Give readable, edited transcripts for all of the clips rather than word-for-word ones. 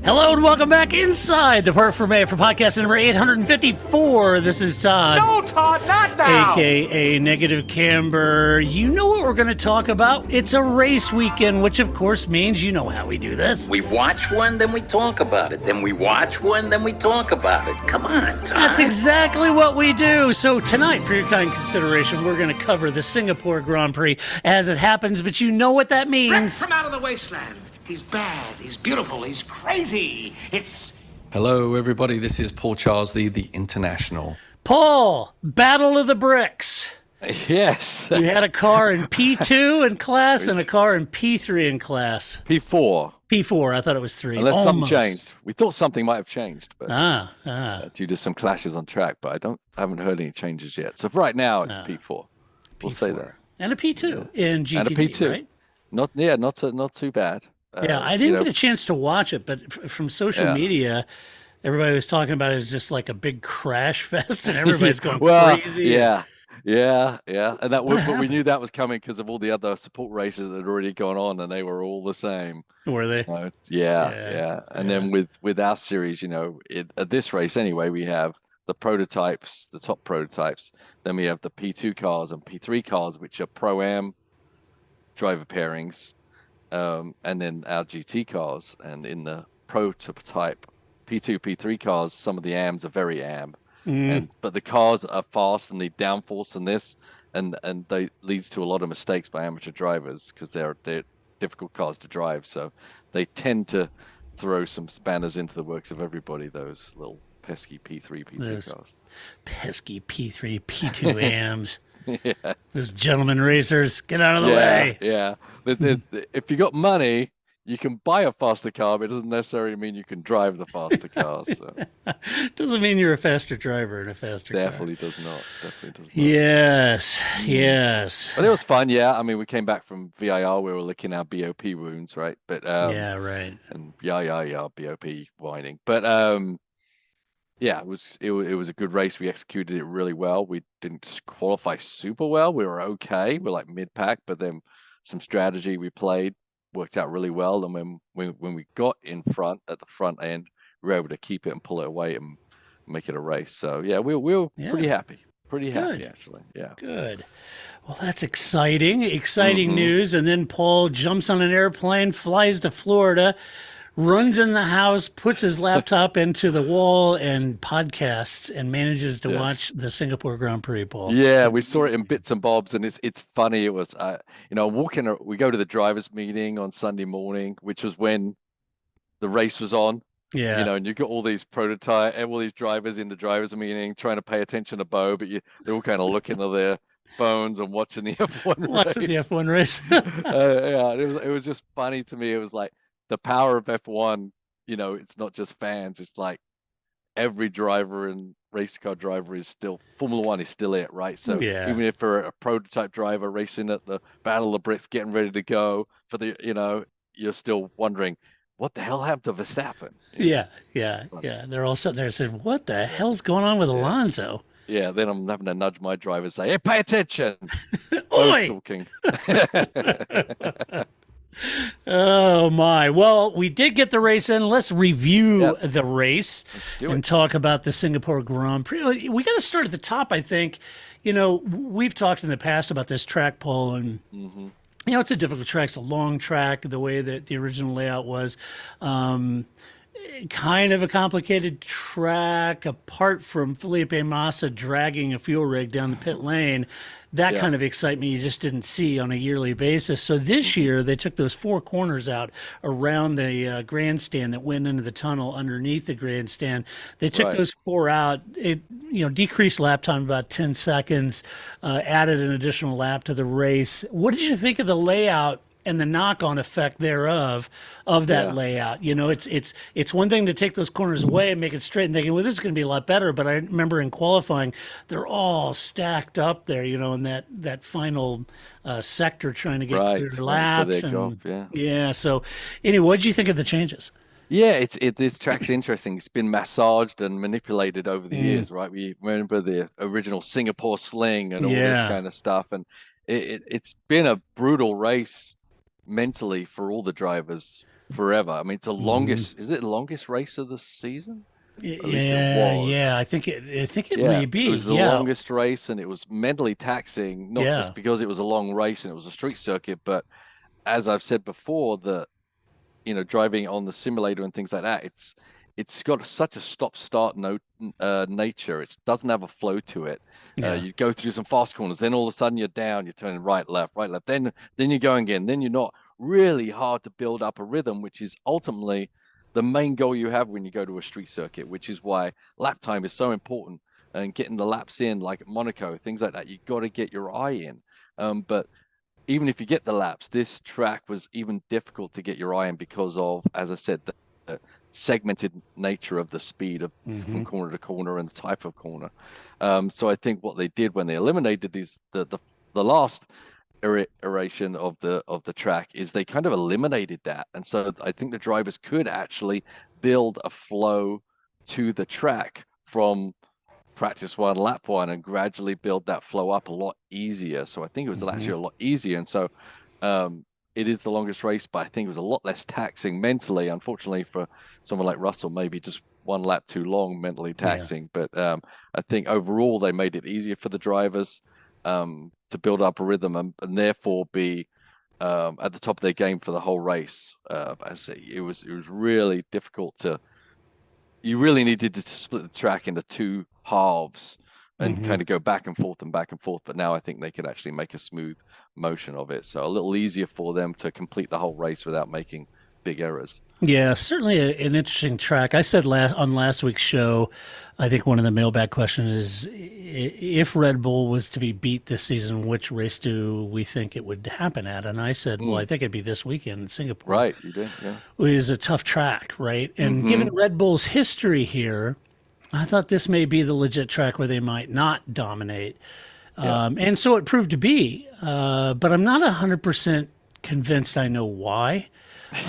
Hello and welcome back inside the Park for May for podcast number 854. This is Todd. No, Todd, not now. AKA Negative Camber. You know what we're going to talk about? It's a race weekend, which of course means you know how we do this. We watch one, then we talk about it. Then we watch one, then we talk about it. Come on, Todd. That's exactly what we do. So tonight, for your kind consideration, we're going to cover the Singapore Grand Prix as it happens, but you know what that means. Rex from out of the wasteland. He's bad, he's beautiful, he's crazy. It's... Hello, everybody. This is Paul Charles, the International. Paul, Battle of the Bricks. Yes. You had a car in P2 in class and a car in P3 in class. P4. P4, I thought it was 3. Unless something Almost. changed. We thought something might have changed, but due to some clashes on track, but I haven't heard any changes yet. So for right now, it's P4. We'll say that. And a P2 in GTD, and a P2. right? Not too bad. I didn't get a chance to watch it, but from social media, everybody was talking about it as just like a big crash fest, and everybody's going crazy. Yeah. And but we knew that was coming because of all the other support races that had already gone on, and they were all the same. Were they? Yeah. And then with our series, at this race anyway, we have the prototypes, the top prototypes. Then we have the P2 cars and P3 cars, which are Pro-Am driver pairings. And then our GT cars, and in the prototype P2, P3 cars, some of the AMs are very AM, but the cars are fast and need downforce in this, and they leads to a lot of mistakes by amateur drivers because they're difficult cars to drive. So they tend to throw some spanners into the works of everybody. Those little pesky P3, P2 cars. Pesky P3, P2 AMs. Yeah. Those gentlemen racers, get out of the way. Yeah. If you got money, you can buy a faster car, but it doesn't necessarily mean you can drive the faster cars. So. Doesn't mean you're a faster driver in a faster Definitely car. does not. Definitely does not. Yes. But it was fun, yeah. I mean, we came back from VIR, we were licking our BOP wounds, right? But yeah, right. And BOP whining. But yeah, it was a good race. We executed it really well. We didn't qualify super well. We were okay. We're like mid-pack, but then some strategy we played worked out really well. And when we got in front at the front end, we were able to keep it and pull it away and make it a race. So yeah, we were pretty happy. Pretty happy, actually. Yeah. Good. Well, that's exciting news. And then Paul jumps on an airplane, flies to Florida, runs in the house, puts his laptop into the wall, and podcasts, and manages to watch the Singapore Grand Prix, Paul. Yeah, we saw it in bits and bobs, and it's funny. It was, we go to the drivers' meeting on Sunday morning, which was when the race was on. Yeah. And you got all these all these drivers in the drivers' meeting trying to pay attention to Bo, but they're all kind of looking at their phones and watching the F1 race. Watching the F1 race. It was just funny to me. It was like, the power of F1, it's not just fans. It's like every driver and race car driver is still, Formula One is still it, right? So even if you're a prototype driver racing at the Battle of the Bricks, getting ready to go for you're still wondering, what the hell happened to Verstappen? Yeah. They're all sitting there and saying, what the hell's going on with Alonso? Yeah, then I'm having to nudge my driver and say, hey, pay attention. Oi! Talking. Oh my. Well, we did get the race in. Let's review the race and talk about the Singapore Grand Prix. We got to start at the top, I think. We've talked in the past about this track, Paul, and it's a difficult track. It's a long track, the way that the original layout was. Kind of a complicated track, apart from Felipe Massa dragging a fuel rig down the pit lane. That kind of excitement you just didn't see on a yearly basis. So this year they took those 4 corners out around the grandstand that went into the tunnel underneath the grandstand. They took those 4 out. It decreased lap time about 10 seconds, added an additional lap to the race. What did you think of the layout and the knock-on effect thereof of that layout? It's one thing to take those corners away and make it straight and thinking, well, this is going to be a lot better. But I remember in qualifying, they're all stacked up there, in that final sector trying to get clear laps. So anyway, what did you think of the changes? Yeah, this track's interesting. It's been massaged and manipulated over the years, right? We remember the original Singapore sling and all this kind of stuff. And it's been a brutal race mentally for all the drivers forever. I mean, it's the longest. Is it the longest race of the season? At least it Yeah, was. yeah. I think it Yeah, may be. it was the Yeah, longest race, and it was mentally taxing, not yeah. just because it was a long race and it was a street circuit, but as I've said before, driving on the simulator and things like that, it's got such a stop-start nature. It doesn't have a flow to it. Yeah. You go through some fast corners, then all of a sudden you're down, you're turning right, left, right, left. Then you're going again. Then you're not really hard to build up a rhythm, which is ultimately the main goal you have when you go to a street circuit, which is why lap time is so important and getting the laps in, like at Monaco, things like that. You got to get your eye in. But even if you get the laps, this track was even difficult to get your eye in because of, as I said, the segmented nature of the speed of from corner to corner and the type of corner. So I think what they did when they eliminated the last iteration of the track is they kind of eliminated that, and so I think the drivers could actually build a flow to the track from practice one, lap one, and gradually build that flow up a lot easier. So I think it was actually a lot easier. And so it is the longest race, but I think it was a lot less taxing mentally. Unfortunately for someone like Russell, maybe just one lap too long, mentally taxing. But I think overall they made it easier for the drivers to build up a rhythm and therefore be at the top of their game for the whole race. I say it was really difficult to. You really needed to split the track into two halves and kind of go back and forth and back and forth. But now I think they could actually make a smooth motion of it. So a little easier for them to complete the whole race without making big errors. Yeah, certainly an interesting track. I said on last week's show, I think one of the mailbag questions is if Red Bull was to be beat this season, which race do we think it would happen at? And I said, well, I think it'd be this weekend in Singapore. Right, you did, yeah. It is a tough track, right? And given Red Bull's history here, I thought this may be the legit track where they might not dominate. And so it proved to be. But I'm not 100% convinced I know why.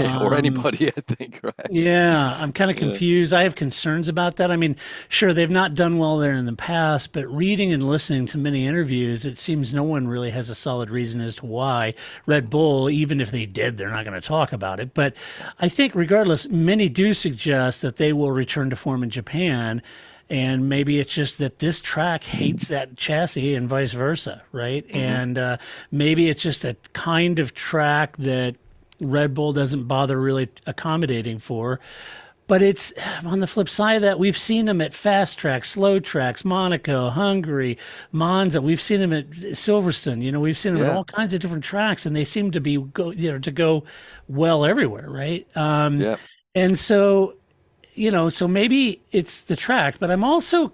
Or anybody, I think, right? Yeah, I'm kind of confused. I have concerns about that. I mean, sure, they've not done well there in the past, but reading and listening to many interviews, it seems no one really has a solid reason as to why Red Bull, even if they did, they're not going to talk about it. But I think regardless, many do suggest that they will return to form in Japan. And maybe it's just that this track hates that chassis and vice versa, right? And maybe it's just a kind of track that Red Bull doesn't bother really accommodating for. But it's on the flip side of that, we've seen them at fast tracks, slow tracks, Monaco, Hungary, Monza. We've seen them at Silverstone. We've seen them at all kinds of different tracks, and they seem to be to go well everywhere, right? And so, so maybe it's the track, but I'm also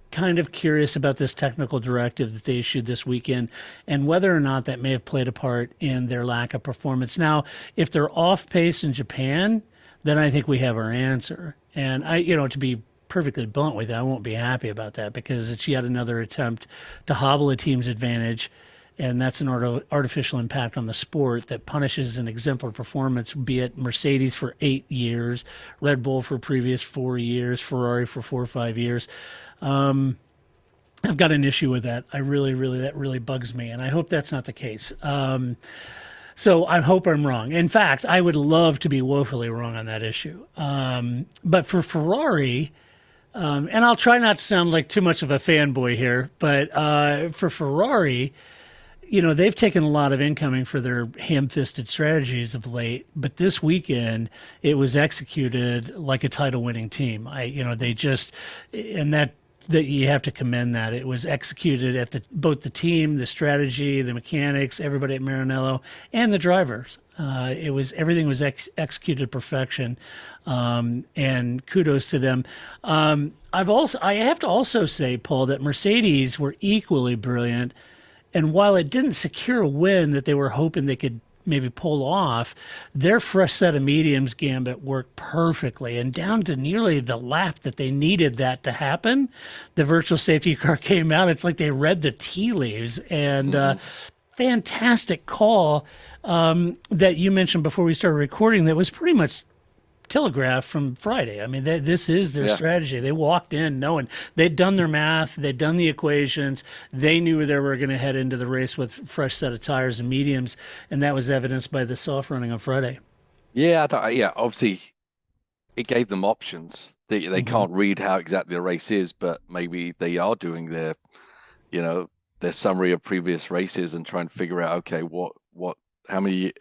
kind of curious about this technical directive that they issued this weekend and whether or not that may have played a part in their lack of performance. Now, if they're off pace in Japan, then I think we have our answer. And to be perfectly blunt with you, I won't be happy about that because it's yet another attempt to hobble a team's advantage. And that's an artificial impact on the sport that punishes an exemplary performance, be it Mercedes for 8 years, Red Bull for previous 4 years, Ferrari for 4 or 5 years. I've got an issue with that. That really bugs me. And I hope that's not the case. So I hope I'm wrong. In fact, I would love to be woefully wrong on that issue. But for Ferrari, and I'll try not to sound like too much of a fanboy here, but for Ferrari, they've taken a lot of incoming for their ham-fisted strategies of late, but this weekend it was executed like a title-winning team. That you have to commend that. It was executed at both the team, the strategy, the mechanics, everybody at Maranello, and the drivers. Everything was executed to perfection, and kudos to them. I have to also say, Paul, that Mercedes were equally brilliant. And while it didn't secure a win that they were hoping they could maybe pull off, their fresh set of mediums gambit worked perfectly. And down to nearly the lap that they needed that to happen, the virtual safety car came out. It's like they read the tea leaves. And fantastic call that you mentioned before we started recording that was pretty much telegraphed from Friday. I mean, this is their strategy. They walked in knowing they'd done their math, they'd done the equations, they knew they were going to head into the race with fresh set of tires and mediums, and that was evidenced by the soft running on Friday. Yeah, yeah. Obviously, it gave them options. They can't read how exactly the race is, but maybe they are doing you know, their summary of previous races and trying to figure out, okay, how many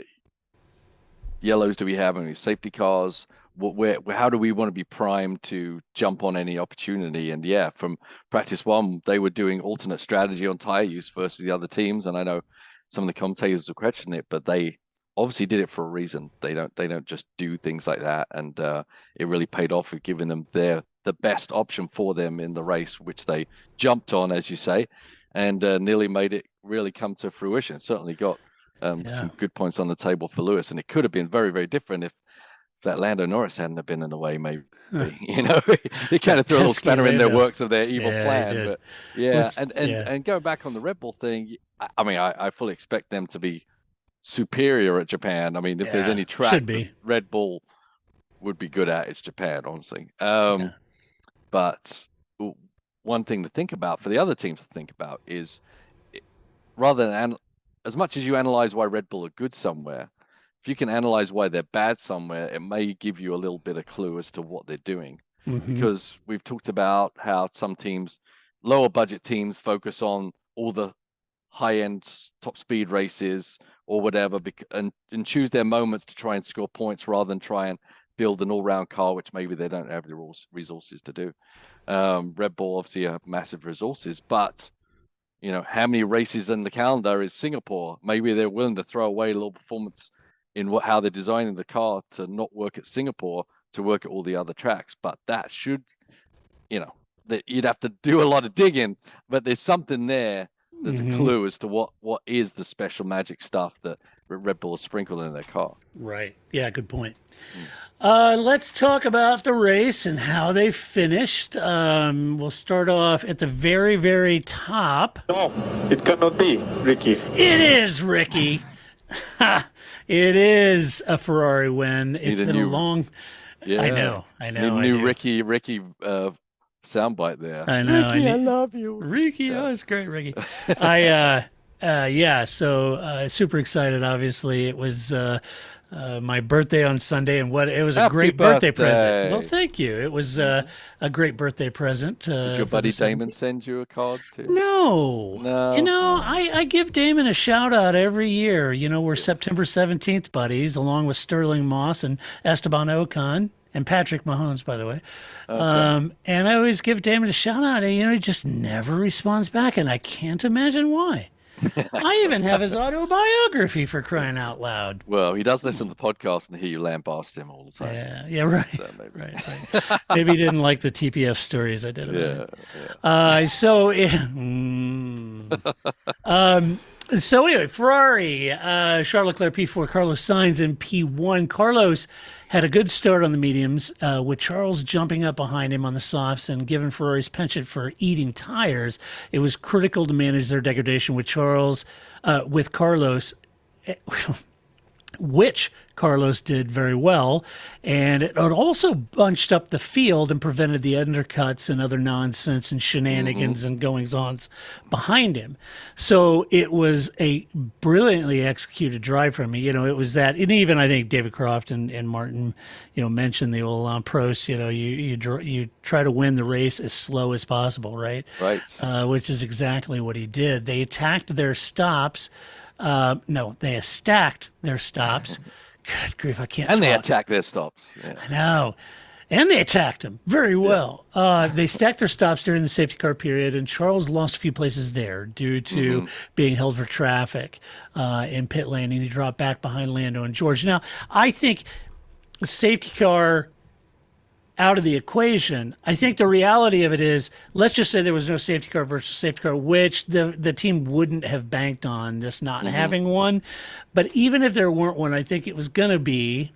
yellows do we have? How many safety cars? How do we want to be primed to jump on any opportunity? And yeah, from practice one, they were doing alternate strategy on tire use versus the other teams. And I know some of the commentators will question it, but they obviously did it for a reason. They don't just do things like that. And it really paid off with giving them the best option for them in the race, which they jumped on, as you say, and nearly made it really come to fruition. Certainly got some good points on the table for Lewis, and it could have been very, very different if that Lando Norris hadn't have been in the way, maybe. You know, he kind of threw a little spanner in their works of their evil plan. But yeah, and going back on the Red Bull thing, I mean, I fully expect them to be superior at Japan. I mean, if there's any track that Red Bull would be good at, it's Japan, honestly. But one thing to think about for the other teams to think about is, rather than as much as you analyze why Red Bull are good somewhere, if you can analyze why they're bad somewhere, it may give you a little bit of clue as to what they're doing. Because we've talked about how some teams, lower budget teams, focus on all the high-end top speed races or whatever, and choose their moments to try and score points rather than try and build an all-round car, which maybe they don't have the resources to do. Red Bull obviously have massive resources, but you know, how many races in the calendar is Singapore? Maybe they're willing to throw away a little performance in how they're designing the car to not work at Singapore, to work at all the other tracks. But that should, you know, that you'd have to do a lot of digging, but there's something there that's a clue as to what is the special magic stuff that Red Bull is sprinkled in their car. Right. Yeah, good point. Let's talk about the race and how they finished. We'll start off at the very, very top. No, it cannot be, Ricky. It is, Ricky. It is a Ferrari win. It's been a long... Yeah, I know. New Ricky soundbite there. I know. Ricky, I love you. Ricky, oh, it's great, Ricky. So super excited. Obviously, it was my birthday on Sunday, and it was a great birthday present. Well, thank you. It was a great birthday present. Did your buddy Damon send you a card too? No. You know, I give Damon a shout out every year. You know, we're September 17th buddies, along with Sterling Moss and Esteban Ocon. And Patrick Mahomes, by the way. Okay. And I always give Damon a shout out. And, you know, he just never responds back. And I can't imagine why. I even have his autobiography, for crying out loud. Well, he does listen to the podcast and hear you lambast him all the time. Yeah, right. So maybe. Right. Maybe he didn't like the TPF stories I did about it. So anyway, Ferrari, Charles Leclerc P4, Carlos Sainz in P1. Carlos had a good start on the mediums, with Charles jumping up behind him on the softs, and given Ferrari's penchant for eating tires, it was critical to manage their degradation with Carlos, which Carlos did very well, and it also bunched up the field and prevented the undercuts and other nonsense and shenanigans and goings-ons behind him. So it was a brilliantly executed drive from me. You know, it was that, and even I think David Croft and Martin, you know, mentioned the old Prost. You know, you try to win the race as slow as possible, right? Right. Which is exactly what he did. They attacked their stops. They stacked their stops. Good grief, I can't. And they attacked their stops. Yeah. I know. And they attacked them very well. Yeah. They stacked their stops during the safety car period, and Charles lost a few places there due to being held for traffic in pit lane, and he dropped back behind Lando and George. Now, I think the safety car out of the equation, I think the reality of it is, let's just say there was no safety car versus safety car, which the team wouldn't have banked on this not having one. But even if there weren't one, I think it was going to be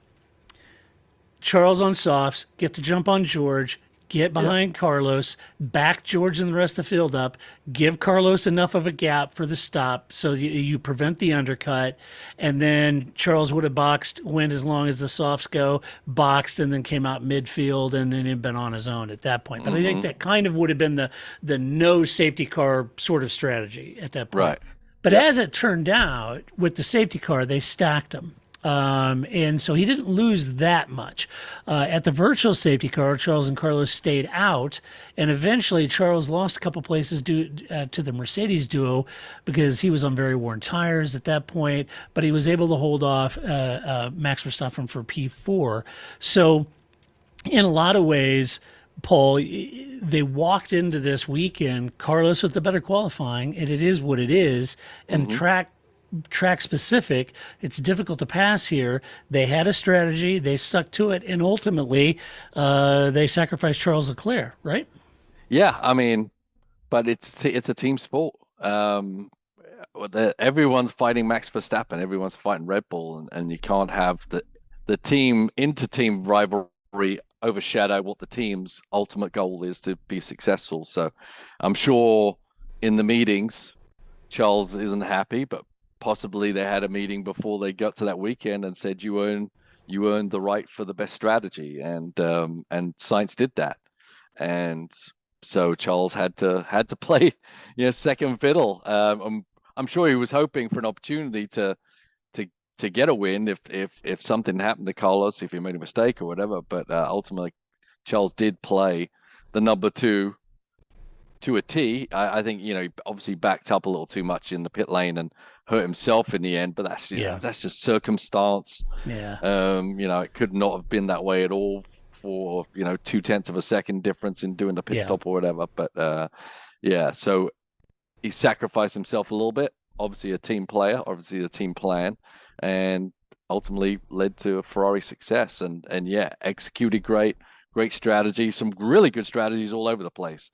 Charles on softs, get the jump on George, get behind Carlos, back George and the rest of the field up, give Carlos enough of a gap for the stop so you prevent the undercut, and then Charles would have went as long as the softs go, boxed, and then came out midfield, and then he'd been on his own at that point. But I think that kind of would have been the no safety car sort of strategy at that point. Right. But as it turned out, with the safety car, they stacked them. And so he didn't lose that much. At the virtual safety car, Charles and Carlos stayed out, and eventually Charles lost a couple places due to the Mercedes duo because he was on very worn tires at that point, but he was able to hold off Max Verstappen for P4. So in a lot of ways, Paul, they walked into this weekend, Carlos with the better qualifying, and it is what it is. And track specific, it's difficult to pass here. They had a strategy, they stuck to it, and ultimately they sacrificed Charles Leclerc, right? Yeah, I mean, but it's a team sport. Everyone's fighting Max Verstappen, everyone's fighting Red Bull, and you can't have the team inter-team rivalry overshadow what the team's ultimate goal is to be successful. So I'm sure in the meetings, Charles isn't happy, but possibly they had a meeting before they got to that weekend and said you earned the right for the best strategy, and Sainz did that, and so Charles had to play second fiddle. I'm sure he was hoping for an opportunity to get a win if something happened to Carlos, if he made a mistake or whatever. But ultimately, Charles did play the number two to a T. I think he obviously backed up a little too much in the pit lane and hurt himself in the end. But that's that's just circumstance. Yeah. It could not have been that way at all for 0.2 of a second difference in doing the pit stop or whatever. But so he sacrificed himself a little bit. Obviously a team player, obviously a team plan, and ultimately led to a Ferrari success. And executed great strategy, some really good strategies all over the place.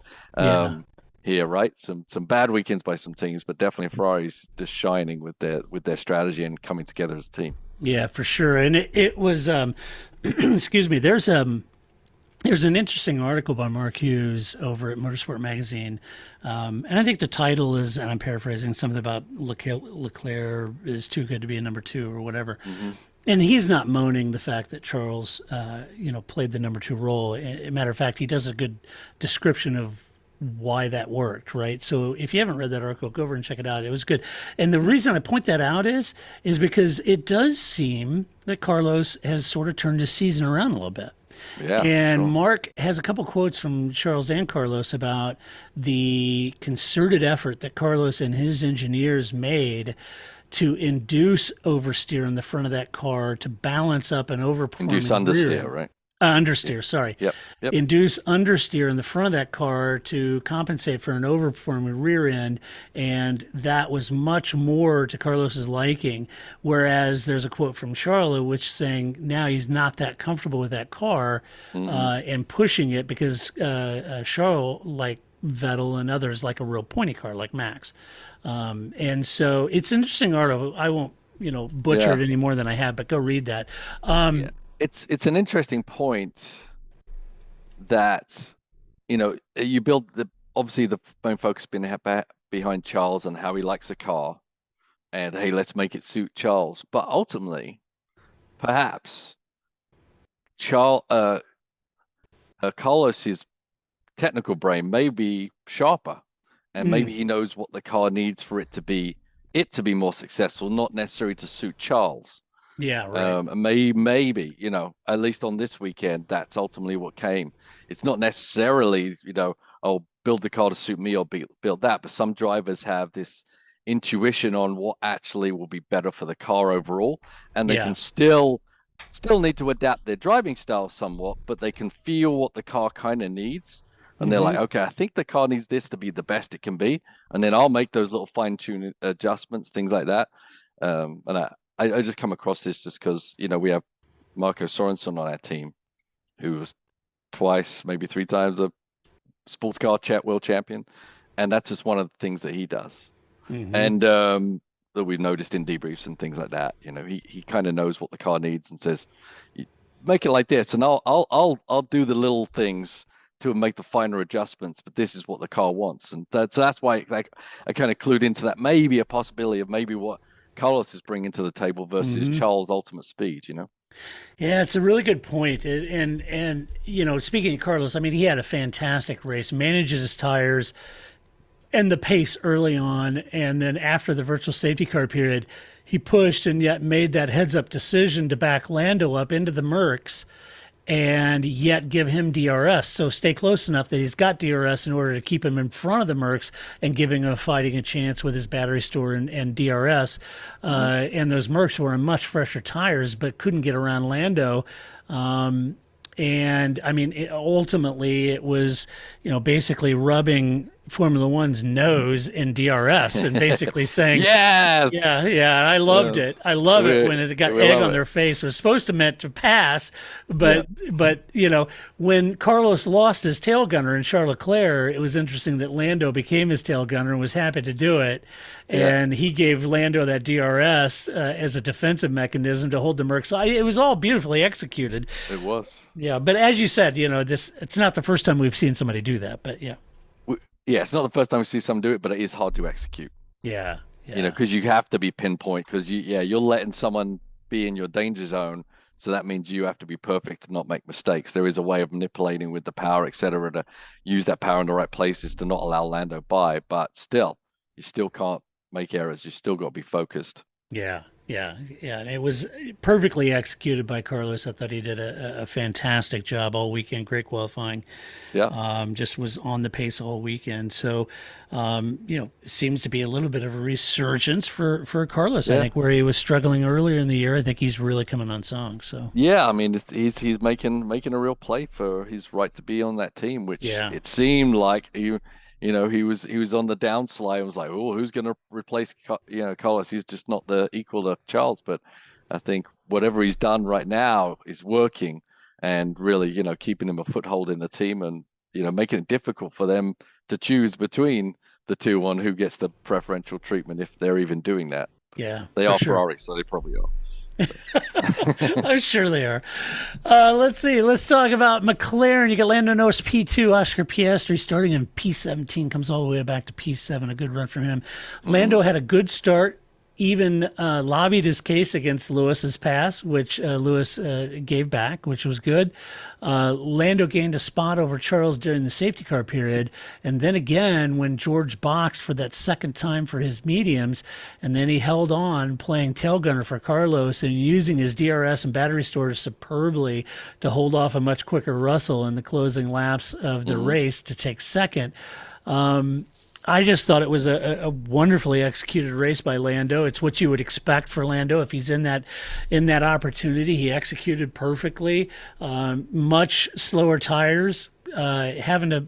Here, right? Some bad weekends by some teams, but definitely Ferrari's just shining with their strategy and coming together as a team. Yeah, for sure. And it was excuse me, there's an interesting article by Mark Hughes over at Motorsport Magazine. And I think the title is, and I'm paraphrasing, something about Leclerc is too good to be a number two or whatever. Mm-hmm. And he's not moaning the fact that Charles, played the number two role. As a matter of fact, he does a good description of why that worked, right? So if you haven't read that article, go over and check it out. It was good. And the reason I point that out is because it does seem that Carlos has sort of turned his season around a little bit. Yeah, and sure. Mark has a couple quotes from Charles and Carlos about the concerted effort that Carlos and his engineers made to induce oversteer in the front of that car to balance up an overperforming Induce understeer, right? Understeer, sorry. Yep. Induce understeer in the front of that car to compensate for an overperforming rear end, and that was much more to Carlos's liking. Whereas there's a quote from Charlo which saying now he's not that comfortable with that car and pushing it because Charles, like Vettel and others, like a real pointy car like Max. And so it's an interesting article. I won't butcher it any more than I have, but go read that. It's an interesting point that you build obviously the main focus being behind Charles and how he likes a car, and hey, let's make it suit Charles. But ultimately, perhaps Carlos's technical brain may be sharper, and maybe he knows what the car needs for it to be more successful, not necessarily to suit Charles. Yeah, right. Maybe, at least on this weekend, that's ultimately what came. It's not necessarily, build the car to suit me or build that, but some drivers have this intuition on what actually will be better for the car overall, and they can still need to adapt their driving style somewhat, but they can feel what the car kind of needs. And they're like, okay, I think the car needs this to be the best it can be. And then I'll make those little fine-tune adjustments, things like that. And I just come across this just because, we have Marco Sorensen on our team, who was twice, maybe 3 times a sports car world champion. And that's just one of the things that he does. And that we've noticed in debriefs and things like that. He kind of knows what the car needs and says, make it like this. And I'll do the little things to make the finer adjustments, but this is what the car wants. And that's why I kind of clued into that. Maybe a possibility of maybe what Carlos is bringing to the table versus Charles' ultimate speed, Yeah, it's a really good point. And speaking of Carlos, I mean, he had a fantastic race, manages his tires and the pace early on, and then after the virtual safety car period, he pushed and yet made that heads-up decision to back Lando up into the Mercs and yet give him DRS. So stay close enough that he's got DRS in order to keep him in front of the Mercs and giving him a fighting chance with his battery store and DRS. And those Mercs were on much fresher tires, but couldn't get around Lando. And I mean, ultimately, it was, basically rubbing Formula One's nose in DRS and basically saying, Yes. Yeah, I loved it. I love it when it got egg on their face. It was supposed to meant to pass, but when Carlos lost his tail gunner in Charles Leclerc, it was interesting that Lando became his tail gunner and was happy to do it. And he gave Lando that DRS as a defensive mechanism to hold the Merc. So it was all beautifully executed. It was. Yeah, but as you said, it's not the first time we've seen somebody do that, but yeah. Yeah, it's not the first time we see someone do it, but it is hard to execute. Yeah. Because you have to be pinpoint, because you're letting someone be in your danger zone. So that means you have to be perfect to not make mistakes. There is a way of manipulating with the power, etc., to use that power in the right places to not allow Lando by. But still, you still can't make errors. You still got to be focused. Yeah. And it was perfectly executed by Carlos. I thought he did a fantastic job all weekend. Great qualifying. Yeah. Just was on the pace all weekend. So, it seems to be a little bit of a resurgence for Carlos. I think where he was struggling earlier in the year, I think he's really coming on song. So yeah, I mean, he's making a real play for his right to be on that team, which it seemed like he was on the downslide and was like, oh, who's going to replace, Carlos? He's just not the equal to Charles. But I think whatever he's done right now is working and really, keeping him a foothold in the team and, making it difficult for them to choose between the two on who gets the preferential treatment if they're even doing that. Yeah, they are Ferrari, so they probably are. I'm sure they are. Let's see. Let's talk about McLaren. You got Lando Norris P2, Oscar Piastri starting in P17, comes all the way back to P7. A good run from him. Lando had a good start. Even lobbied his case against Lewis's pass, which Lewis gave back, which was good. Lando gained a spot over Charles during the safety car period. And then again, when George boxed for that second time for his mediums, and then he held on playing tail gunner for Carlos and using his DRS and battery storage superbly to hold off a much quicker Russell in the closing laps of the race to take second. I just thought it was a wonderfully executed race by Lando. It's what you would expect for Lando if he's in that opportunity. He executed perfectly. Much slower tires, having to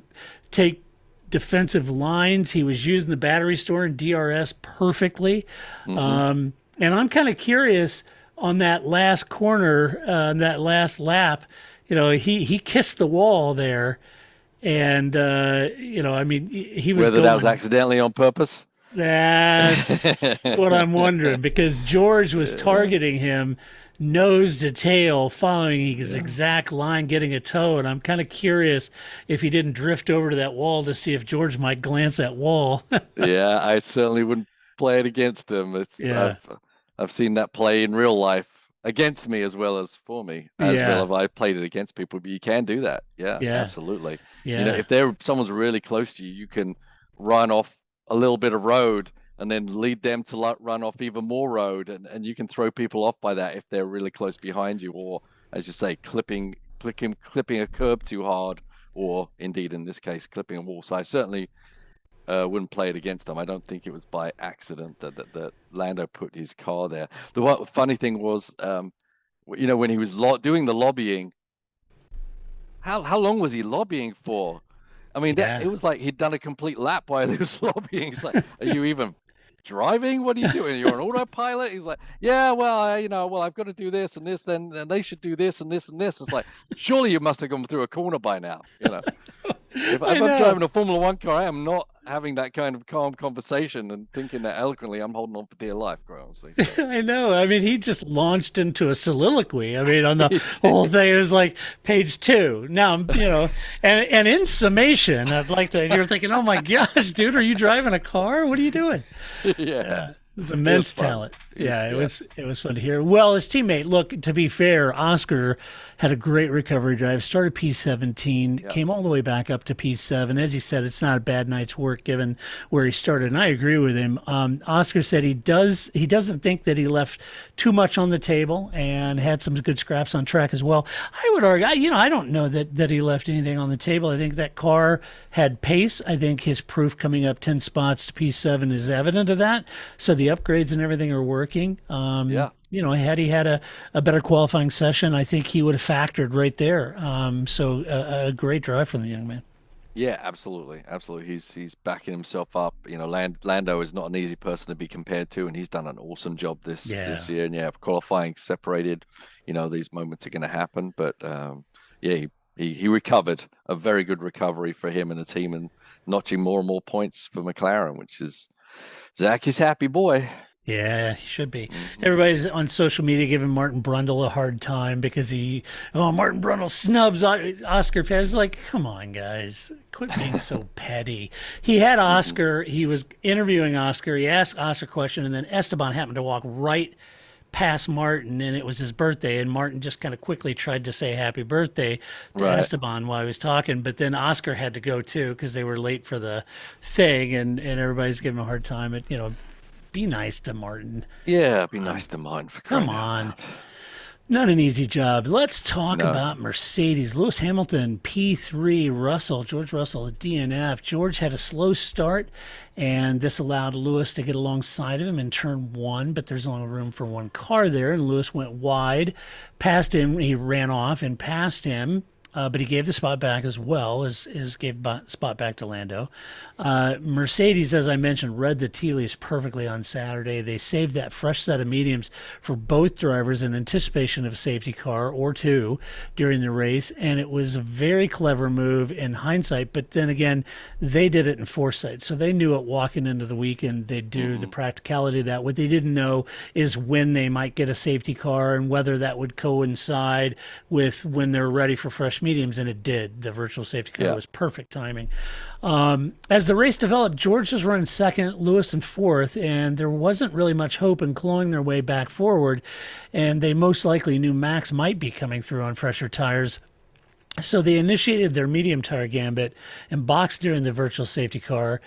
take defensive lines. He was using the battery store and DRS perfectly. And I'm kind of curious on that last corner, that last lap. He kissed the wall there. And, I mean, he was whether that was accidentally on purpose. That's what I'm wondering, because George was targeting him nose to tail, following his exact line, getting a toe. And I'm kind of curious if he didn't drift over to that wall to see if George might glance that wall. Yeah, I certainly wouldn't play it against him. I've seen that play in real life. Against me as well as for me, as well as I played it against people. But you can do that, absolutely. Yeah. If someone's really close to you, you can run off a little bit of road and then lead them to run off even more road, and you can throw people off by that if they're really close behind you, or as you say, clipping a curb too hard, or indeed in this case, clipping a wall. So I certainly wouldn't play it against them. I don't think it was by accident that Lando put his car there. The funny thing was, when he was doing the lobbying, how long was he lobbying for? I mean, it was like he'd done a complete lap while he was lobbying. It's like, are you even driving? What are you doing? You're an autopilot? He's like, yeah, well, I've got to do this and this, then they should do this and this and this. It's like, surely you must have gone through a corner by now, If I'm driving a Formula One car, I am not having that kind of calm conversation and thinking that eloquently I'm holding on for dear life, quite honestly. So. I know. I mean, he just launched into a soliloquy. I mean, on the whole thing, it was like page 2. Now, and in summation, I'd like to, you're thinking, oh my gosh, dude, are you driving a car? What are you doing? Yeah. It's immense fun. talent. Yeah, it was fun to hear. Well, his teammate, look, to be fair, Oscar had a great recovery drive, started P17, Yeah. came all the way back up to P7. As he said, it's not a bad night's work given where he started, and I agree with him. Oscar said he doesn't think that he left too much on the table and had some good scraps on track as well. I would argue, I don't know that he left anything on the table. I think that car had pace. I think his proof coming up 10 spots to P7 is evident of that. So the upgrades and everything are working. Yeah. Had he had a better qualifying session, I think he would have factored right there. So a great drive from the young man. Yeah, absolutely, absolutely. He's backing himself up. Lando is not an easy person to be compared to, and he's done an awesome job this year. And yeah, qualifying separated. These moments are going to happen, but yeah, he recovered, a very good recovery for him and the team, and notching more and more points for McLaren, which is Zach is happy boy. Yeah, he should be. Everybody's on social media giving Martin Brundle a hard time because Martin Brundle snubs Oscar fans. Like, come on, guys, quit being so petty. He had Oscar. He was interviewing Oscar. He asked Oscar a question, and then Esteban happened to walk right past Martin, and it was his birthday, and Martin just kind of quickly tried to say happy birthday to Esteban while he was talking, but then Oscar had to go too because they were late for the thing, and everybody's giving him a hard time. Be nice to Martin. Yeah, be nice to Martin for crying Come out on. loud. Not an easy job. Let's talk about Mercedes. Lewis Hamilton, P3, George Russell, a DNF. George had a slow start, and this allowed Lewis to get alongside of him in turn one, but there's only room for one car there, and Lewis went wide. Past him, he ran off and passed him. But he gave the spot back as well as gave spot back to Lando. Mercedes, as I mentioned, read the tea leaves perfectly on Saturday. They saved that fresh set of mediums for both drivers in anticipation of a safety car or two during the race, and it was a very clever move in hindsight. But then again, they did it in foresight, so they knew it walking into the weekend. They'd do the practicality of that. What they didn't know is when they might get a safety car and whether that would coincide with when they're ready for fresh mediums, and it did. The virtual safety car was perfect timing. As the race developed, George was running second, Lewis in fourth, and there wasn't really much hope in clawing their way back forward, and they most likely knew Max might be coming through on fresher tires. So they initiated their medium tire gambit and boxed during the virtual safety car,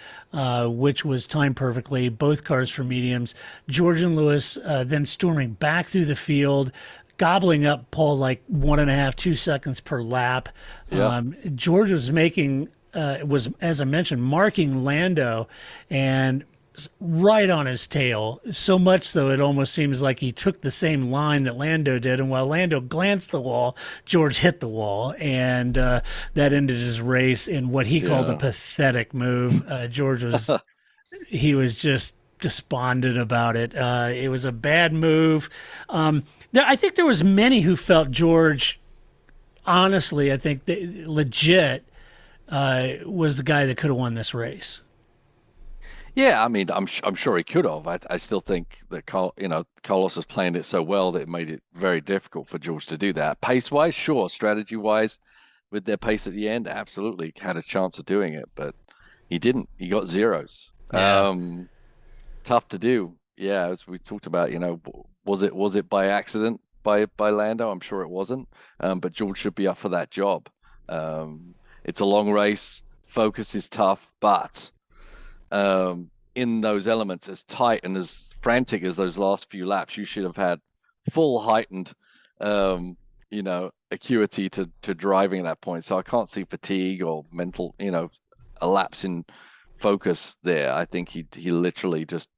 which was timed perfectly, both cars for mediums. George and Lewis then storming back through the field, gobbling up Paul like 1.5, 2 seconds per lap. Yeah. George was was, as I mentioned, marking Lando and right on his tail, so much so it almost seems like he took the same line that Lando did, and while Lando glanced the wall, George hit the wall, and that ended his race in what he called a pathetic move. George was he was just despondent about it. It was a bad move. I think there was many who felt George, honestly, I think legit was the guy that could have won this race. Yeah, I mean, I'm sure he could have. I still think that Carlos was playing it so well that it made it very difficult for George to do that. Pace wise, sure. Strategy wise, with their pace at the end, absolutely had a chance of doing it, but he didn't. He got zeros. Yeah. Tough to do. Yeah, as we talked about, was it by accident by Lando? I'm sure it wasn't. But George should be up for that job. It's a long race. Focus is tough, but in those elements, as tight and as frantic as those last few laps, you should have had full heightened, acuity to driving at that point. So I can't see fatigue or mental, a lapse in focus there. I think he literally just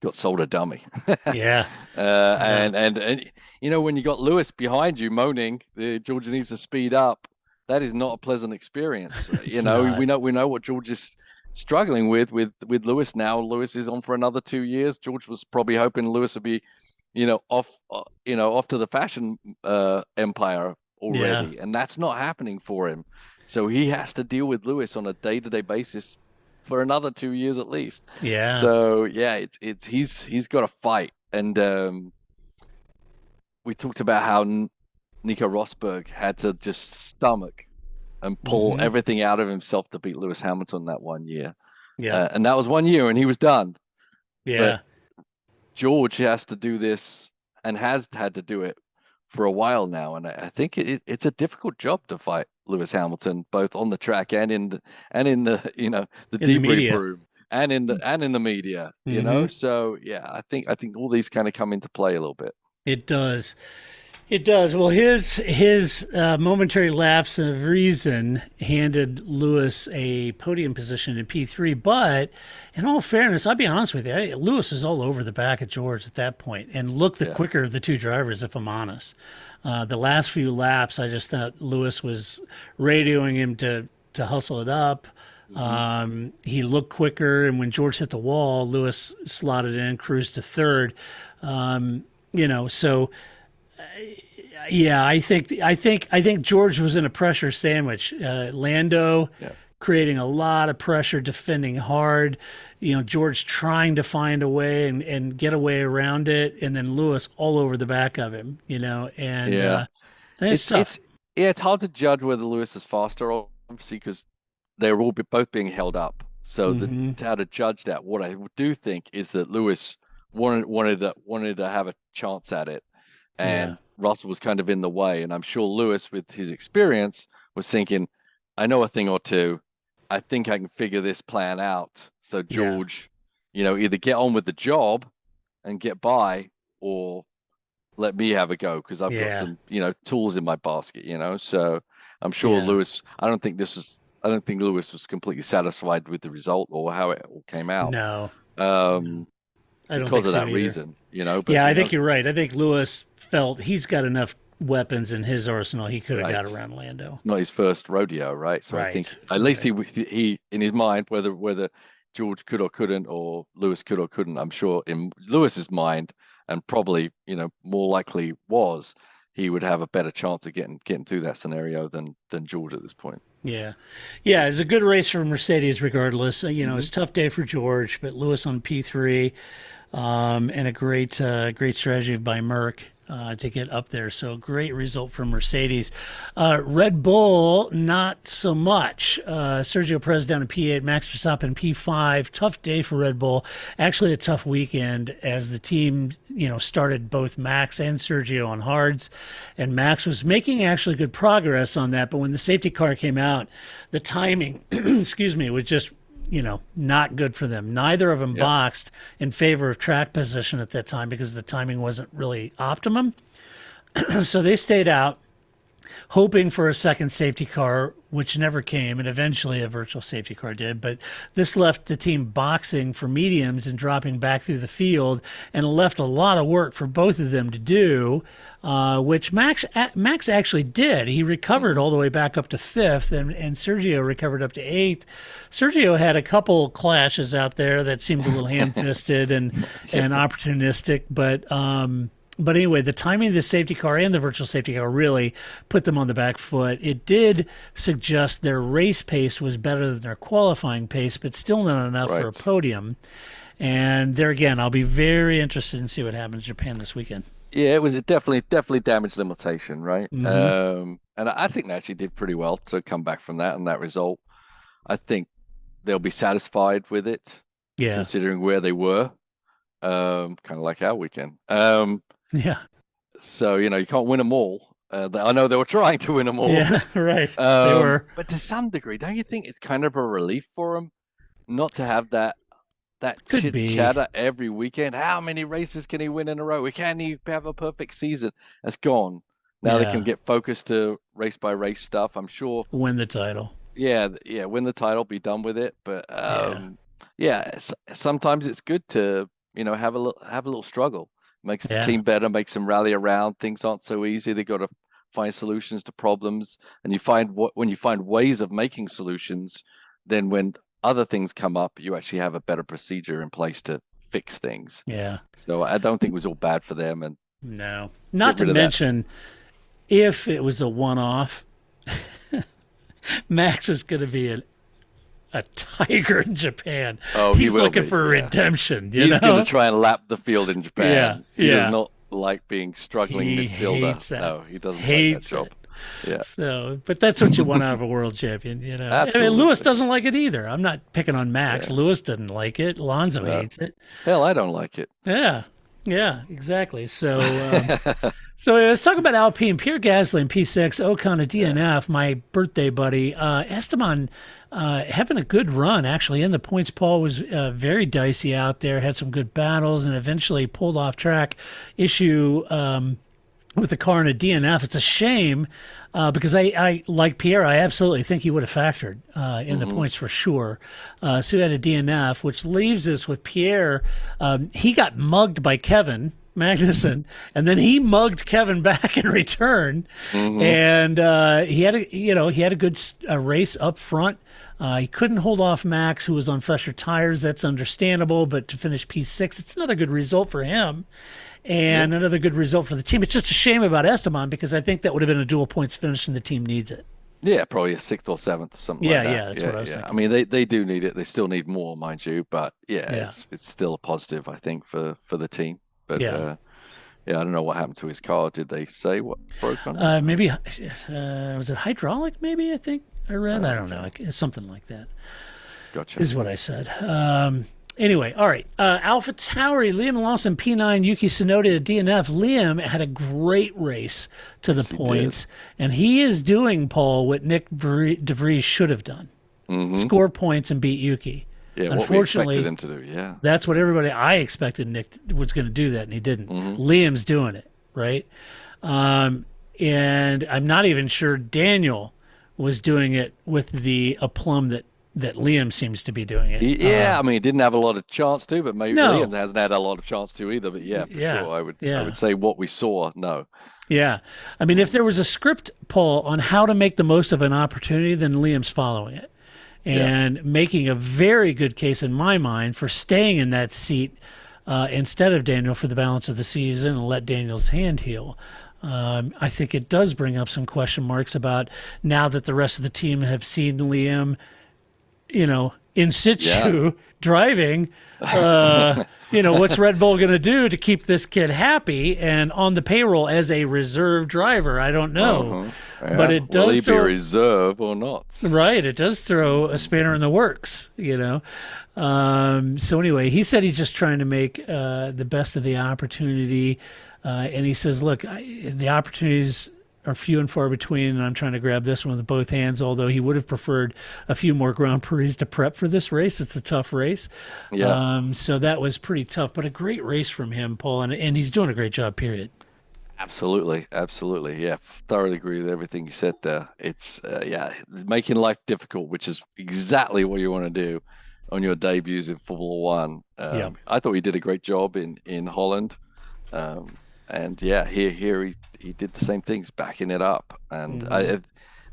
got sold a dummy. Yeah. And when you got Lewis behind you moaning, George needs to speed up. That is not a pleasant experience. We know what George is struggling with Lewis now. Lewis is on for another 2 years. George was probably hoping Lewis would be, off to the fashion empire already, and that's not happening for him. So he has to deal with Lewis on a day-to-day basis for another 2 years at least. Yeah. So yeah, he's got to fight, and we talked about how Nico Rosberg had to just stomach and pull everything out of himself to beat Lewis Hamilton that 1 year. Yeah. And that was 1 year, and he was done. Yeah. George has to do this and has had to do it for a while now, and I think it's a difficult job to fight Lewis Hamilton, both on the track and in the the In the debrief media. room and in the media. So yeah, I think all these kind of come into play a little bit. It does. It does. Well, his momentary lapse of reason handed Lewis a podium position in P3. But in all fairness, I'll be honest with you, Lewis is all over the back of George at that point and looked the quicker of the two drivers, if I'm honest. The last few laps, I just thought Lewis was radioing him to hustle it up. He looked quicker, and when George hit the wall, Lewis slotted in, cruised to third. So. Yeah, I think George was in a pressure sandwich. Lando creating a lot of pressure, defending hard. George trying to find a way and get a way around it, and then Lewis all over the back of him. I think it's tough. It's hard to judge whether Lewis is faster, obviously, because they're all both being held up. So how to judge that? What I do think is that Lewis wanted to have a chance at it, and Russell was kind of in the way. And I'm sure Lewis, with his experience, was thinking, I know a thing or two. I think I can figure this plan out. So George, either get on with the job and get by, or let me have a go, because I've got some, tools in my basket, So I'm sure Lewis, I don't think Lewis was completely satisfied with the result or how it all came out. No. I don't because think of so that either. reason, But, I think you're right. I think Lewis felt he's got enough weapons in his arsenal. He could have got around Lando. It's not his first rodeo, right? So I think at least he in his mind, whether George could or couldn't, or Lewis could or couldn't, I'm sure in Lewis's mind, and probably more likely was, he would have a better chance of getting through that scenario than George at this point. Yeah, it's a good race for Mercedes regardless. It's a tough day for George, but Lewis on P3, and a great strategy by Merck to get up there. So great result for Mercedes. Red Bull, not so much. Sergio Perez down in P8, Max Verstappen P5. Tough day for Red Bull. Actually a tough weekend as the team, started both Max and Sergio on hards. And Max was making actually good progress on that. But when the safety car came out, the timing, was just not good for them. Neither of them boxed in favor of track position at that time because the timing wasn't really optimum. So they stayed out, hoping for a second safety car, which never came, and eventually a virtual safety car did. But this left the team boxing for mediums and dropping back through the field, and left a lot of work for both of them to do, which Max actually did. He recovered all the way back up to fifth, and Sergio recovered up to eighth. Sergio had a couple clashes out there that seemed a little ham-fisted and opportunistic, but anyway, the timing of the safety car and the virtual safety car really put them on the back foot. It did suggest their race pace was better than their qualifying pace, but still not enough for a podium. And there again, I'll be very interested in see what happens in Japan this weekend. Yeah, it was definitely damage limitation, right? And I think they actually did pretty well to come back from that and that result. I think they'll be satisfied with it, considering where they were. Kind of like our weekend. So, you can't win them all. I know they were trying to win them all. Yeah, right. They were. But to some degree, don't you think it's kind of a relief for them not to have that chit chatter every weekend? How many races can he win in a row? Can he have a perfect season? That's gone. Now they can get focused to race by race stuff. I'm sure. Win the title. Yeah, win the title, be done with it. But sometimes it's good to have a little struggle. Makes the team better, makes them rally around. Things aren't so easy. They got to find solutions to problems, and when you find ways of making solutions, then when other things come up, you actually have a better procedure in place to fix things. Yeah. So I don't think it was all bad for them. And no, not to mention, if it was a one-off, Max is going to be a tiger in Japan. Oh, he's looking for redemption. He's going to try and lap the field in Japan. He does not like being struggling midfielder. No, he doesn't like that job. Yeah. So, but that's what you want out of a world champion, Absolutely. I mean, Lewis doesn't like it either. I'm not picking on Max. Lewis doesn't like it. Alonso hates it. Hell, I don't like it. Yeah. Yeah, exactly. So let's talk about Alpine. Pierre Gasly in P6, Ocon a DNF, my birthday buddy. Esteban having a good run, actually, in the points. Paul was very dicey out there, had some good battles, and eventually pulled off track issue with the car in a DNF. It's a shame because I like Pierre. I absolutely think he would have factored in the points for sure. So he had a DNF, which leaves us with Pierre. He got mugged by Kevin Magnussen, and then he mugged Kevin back in return. And he had a good race up front. He couldn't hold off Max, who was on fresher tires. That's understandable, but to finish P6, it's another good result for him. And another good result for the team. It's just a shame about Esteban because I think that would have been a dual points finish and the team needs it. Yeah, probably a 6th or 7th, something like that. Yeah, that's what I was thinking. I mean, they do need it. They still need more, mind you. But it's still a positive, I think, for the team. But I don't know what happened to his car. Did they say what broke on it? Maybe was it hydraulic? Maybe I think I read. I don't know, something like that. Gotcha. Is what I said. Anyway, all right. Alpha Tauri, Liam Lawson, P9, Yuki Tsunoda, DNF. Liam had a great race to the points, and he is doing, Paul, what Nick DeVries should have done. Score points and beat Yuki. Yeah, unfortunately, what we expected him to do, yeah. That's what I expected Nick was going to do that, and he didn't. Liam's doing it, right? And I'm not even sure Daniel was doing it with the aplomb that Liam seems to be doing it. I mean, he didn't have a lot of chance to, but maybe Liam hasn't had a lot of chance to either. But sure, I would say what we saw, no. Yeah. I mean, if there was a script, Paul, on how to make the most of an opportunity, then Liam's following it and making a very good case in my mind for staying in that seat instead of Daniel for the balance of the season and let Daniel's hand heal. I think it does bring up some question marks about now that the rest of the team have seen Liam in situ driving, what's Red Bull going to do to keep this kid happy and on the payroll as a reserve driver? I don't know. But it does Will he be a reserve or not? Right. It does throw a spanner in the works, So anyway, he said he's just trying to make the best of the opportunity. And he says, look, the opportunities are few and far between, and I'm trying to grab this one with both hands, although he would have preferred a few more Grand Prix to prep for this race. It's a tough race. So that was pretty tough, but a great race from him, Paul, and he's doing a great job, period. Absolutely. Yeah, thoroughly agree with everything you said there. It's, making life difficult, which is exactly what you want to do on your debuts in Formula One. I thought he did a great job in Holland. And here he did the same things, backing it up, and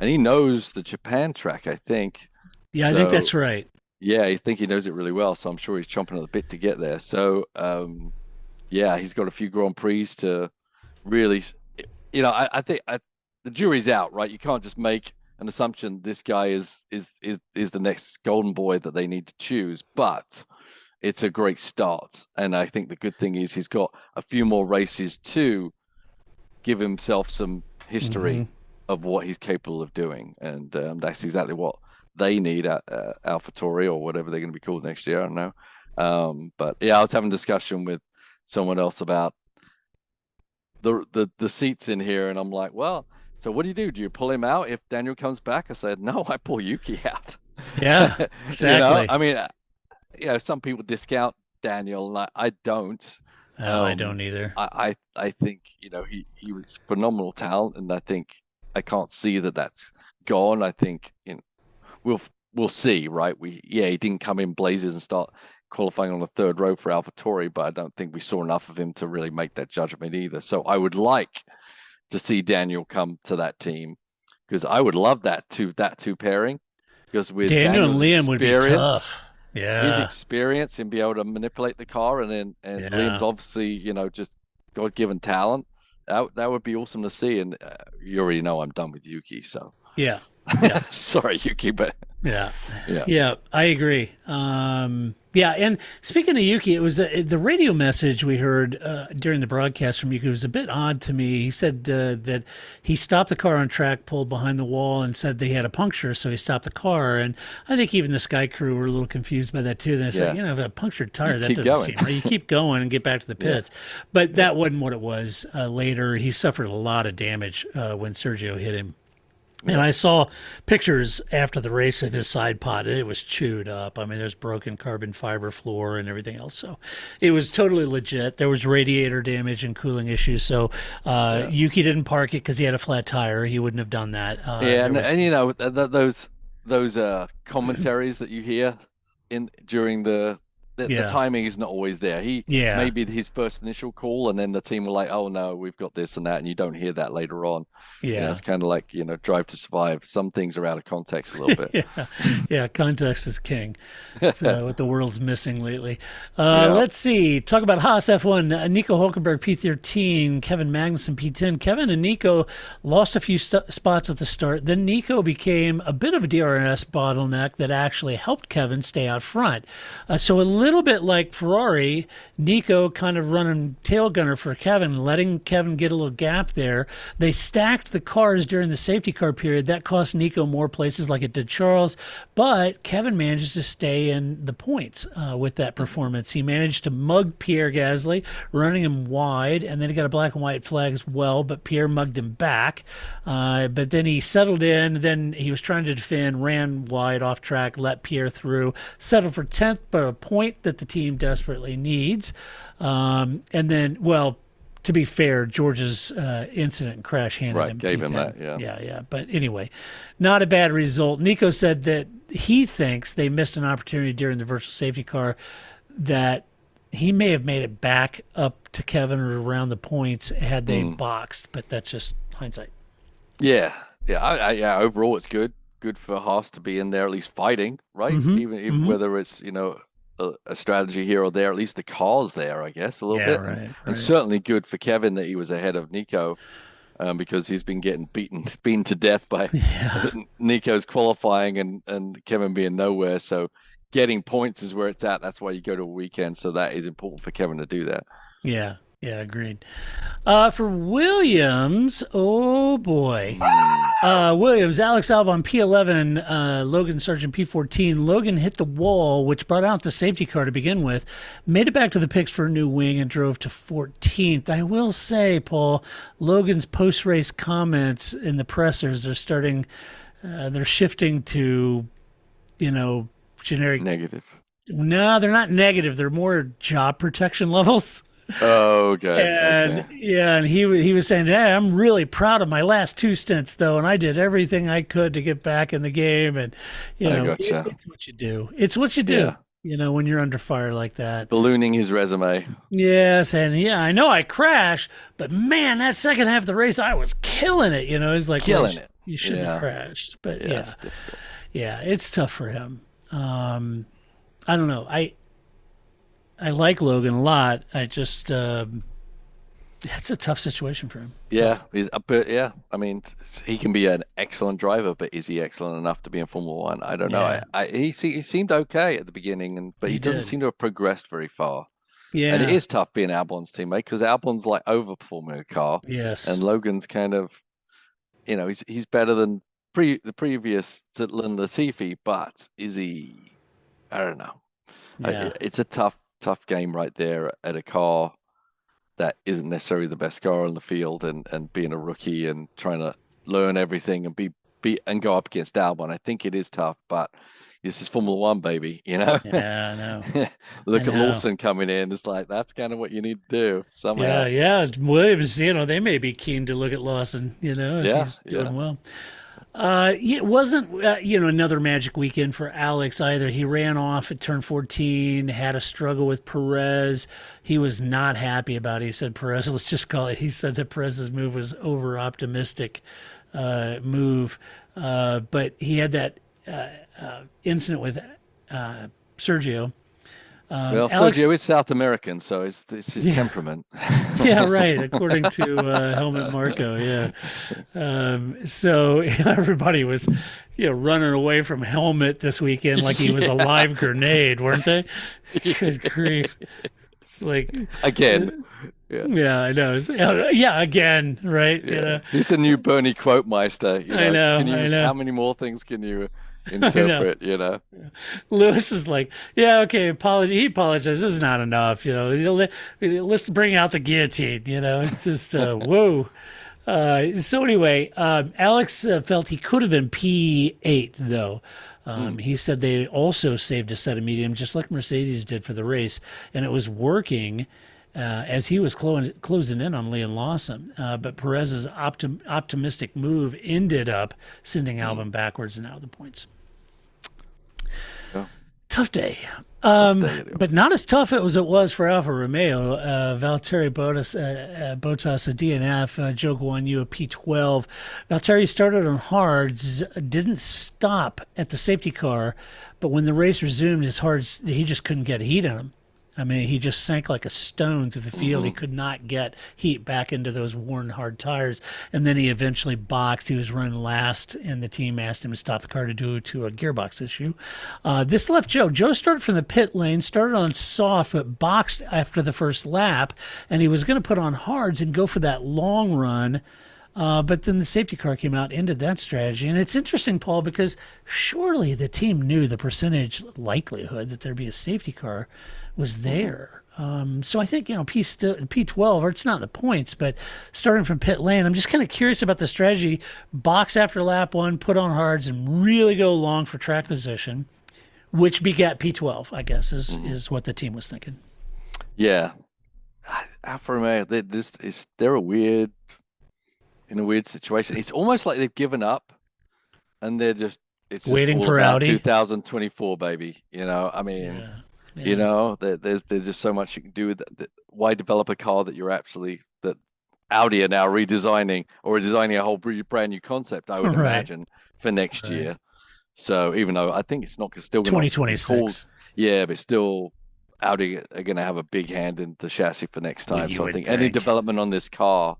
he knows the Japan track, I think. Yeah, I think that's right. Yeah, I think he knows it really well, so I'm sure he's chomping at the bit to get there. So, he's got a few Grand Prix to really, I think the jury's out, right? You can't just make an assumption this guy is the next golden boy that they need to choose, but it's a great start. And I think the good thing is he's got a few more races to give himself some history of what he's capable of doing. And that's exactly what they need at AlphaTauri or whatever they're going to be called next year. I don't know. But I was having a discussion with someone else about the seats in here. And I'm like, well, so what do you do? Do you pull him out if Daniel comes back? I said, no, I pull Yuki out. Yeah, exactly. I mean, some people discount Daniel, and I don't. I don't either. I think he was phenomenal talent, and I think I can't see that's gone. I think we'll see, right? He didn't come in blazes and start qualifying on the third row for AlphaTauri, but I don't think we saw enough of him to really make that judgment either. So I would like to see Daniel come to that team because I would love that two pairing. Because with Daniel and Daniel's Liam would be tough. Yeah, his experience and be able to manipulate the car, and Liam's obviously just God-given talent. That would be awesome to see. And you already know I'm done with Yuki, so yeah. Sorry, Yuki, but Yeah. Yeah. Yeah, I agree. Yeah, and speaking of Yuki, it was the radio message we heard during the broadcast from Yuki was a bit odd to me. He said that he stopped the car on track, pulled behind the wall, and said they had a puncture, so he stopped the car. And I think even the Sky crew were a little confused by that too. They said, Yeah. if a punctured tire, You that keep doesn't going. seem right. You keep going and get back to the pits. But that wasn't what it was. Later, he suffered a lot of damage when Sergio hit him. And I saw pictures after the race of his side pod, and it was chewed up. I mean, there's broken carbon fiber floor and everything else. So it was totally legit. There was radiator damage and cooling issues. So Yuki didn't park it because he had a flat tire. He wouldn't have done that. Those commentaries that you hear during the timing is not always there. Maybe his first initial call, and then the team were like, "Oh no, we've got this and that," and you don't hear that later on. It's kind of like Drive to Survive. Some things are out of context a little bit. Yeah, context is king. That's what the world's missing lately. Let's see. Talk about Haas F1. Nico Hulkenberg P13, Kevin Magnussen P10. Kevin and Nico lost a few spots at the start. Then Nico became a bit of a DRS bottleneck that actually helped Kevin stay out front. So a little bit like Ferrari, Nico kind of running tail gunner for Kevin, letting Kevin get a little gap there. They stacked the cars during the safety car period. That cost Nico more places like it did Charles, but Kevin managed to stay in the points with that performance. He managed to mug Pierre Gasly, running him wide, and then he got a black and white flag as well, but Pierre mugged him back. But then he settled in, then he was trying to defend, ran wide off track, let Pierre through, settled for 10th, but a point that the team desperately needs. And then, well, to be fair, George's incident and crash handed him gave P10. him that, Yeah. But anyway, not a bad result. Nico said that he thinks they missed an opportunity during the virtual safety car that he may have made it back up to Kevin or around the points had they boxed, but that's just hindsight. Yeah. Overall, it's good for Haas to be in there, at least fighting, right? Even whether it's a strategy here or there, at least the car's there, I guess, a little bit. Right. And certainly good for Kevin that he was ahead of Nico, because he's been getting beaten to death by Nico's qualifying and Kevin being nowhere. So getting points is where it's at. That's why you go to a weekend. So that is important for Kevin to do that. Yeah, agreed. For Williams, oh boy. Williams, Alex Albon P11, Logan Sargent P14. Logan hit the wall, which brought out the safety car to begin with, made it back to the pits for a new wing and drove to 14th. I will say, Paul, Logan's post-race comments in the pressers are starting, they're shifting to, generic. Negative. No, they're not negative. They're more job protection levels. Oh, okay. And he was saying, "Hey, I'm really proud of my last two stints, though, and I did everything I could to get back in the game." And it's what you do. It's what you do. When you're under fire like that. Ballooning his resume. Yes, and I know I crashed, but man, that second half of the race, I was killing it. He's like, killing it. You shouldn't have crashed, but yeah, it's tough for him. I don't know. I like Logan a lot. I just it's a tough situation for him. Yeah, I mean, he can be an excellent driver, but is he excellent enough to be in Formula One? I don't know. He seemed okay at the beginning, but he doesn't seem to have progressed very far. Yeah, and it is tough being Albon's teammate because Albon's like overperforming a car. Yes, and Logan's kind of, he's better than the previous Latifi, but is he? I don't know. Yeah. It's a tough game right there at a car that isn't necessarily the best car on the field, and being a rookie and trying to learn everything and be and go up against Albon. I think it is tough, but this is Formula One, baby. Yeah, I know. Look at Lawson coming in. It's like that's kind of what you need to do somehow. Yeah. Williams, they may be keen to look at Lawson. If he's doing well. It wasn't, another magic weekend for Alex either. He ran off at turn 14, had a struggle with Perez. He was not happy about it. He said Perez, let's just call it. He said that Perez's move was over-optimistic move. But he had that incident with Sergio. Well, Alex, Sergio is South American, so it's his temperament. yeah, right. According to Helmut Marko, yeah. So everybody was, running away from Helmut this weekend like he was a live grenade, weren't they? Good grief! Like Again. yeah, I know. Yeah, again, right? Yeah. He's the new Bernie Quotemeister. I know. How many more things can you I know. interpret? Lewis is like, yeah, okay, he apologized. This is not enough. Let's bring out the guillotine. It's just whoa. So anyway, Alex felt he could have been P8 though. He said they also saved a set of medium, just like Mercedes did for the race, and it was working as he was closing in on Liam Lawson. But Perez's optimistic move ended up sending Albon backwards and out of the points. Yeah. Tough day. Tough day But not as tough as it was for Alfa Romeo. Valtteri Bottas, a DNF, Joe Guan Yu a P12. Valtteri started on hards, didn't stop at the safety car, but when the race resumed, his hards, he just couldn't get heat in him. I mean, he just sank like a stone through the field. He could not get heat back into those worn hard tires. And then he eventually boxed. He was running last, and the team asked him to stop the car due to a gearbox issue. This left Joe. Joe started from the pit lane, started on soft, but boxed after the first lap, and he was going to put on hards and go for that long run. But then the safety car came out, ended that strategy. And it's interesting, Paul, because surely the team knew the percentage likelihood that there'd be a safety car was there. So I think, P12, or it's not the points, but starting from pit lane, I'm just kind of curious about the strategy. Box after lap one, put on hards, and really go long for track position, which begat P12, I guess, is what the team was thinking. Yeah. Alfa Romeo, they're in a weird situation. It's almost like they've given up and it's just waiting all for about Audi 2024, baby. I mean, there's just so much you can do with that. Why develop a car that that Audi are now redesigning or designing a whole brand new concept, I would imagine, for next year. So even though I think it's not still 2026. Yeah, but still Audi are going to have a big hand in the chassis for next time. So I think any development on this car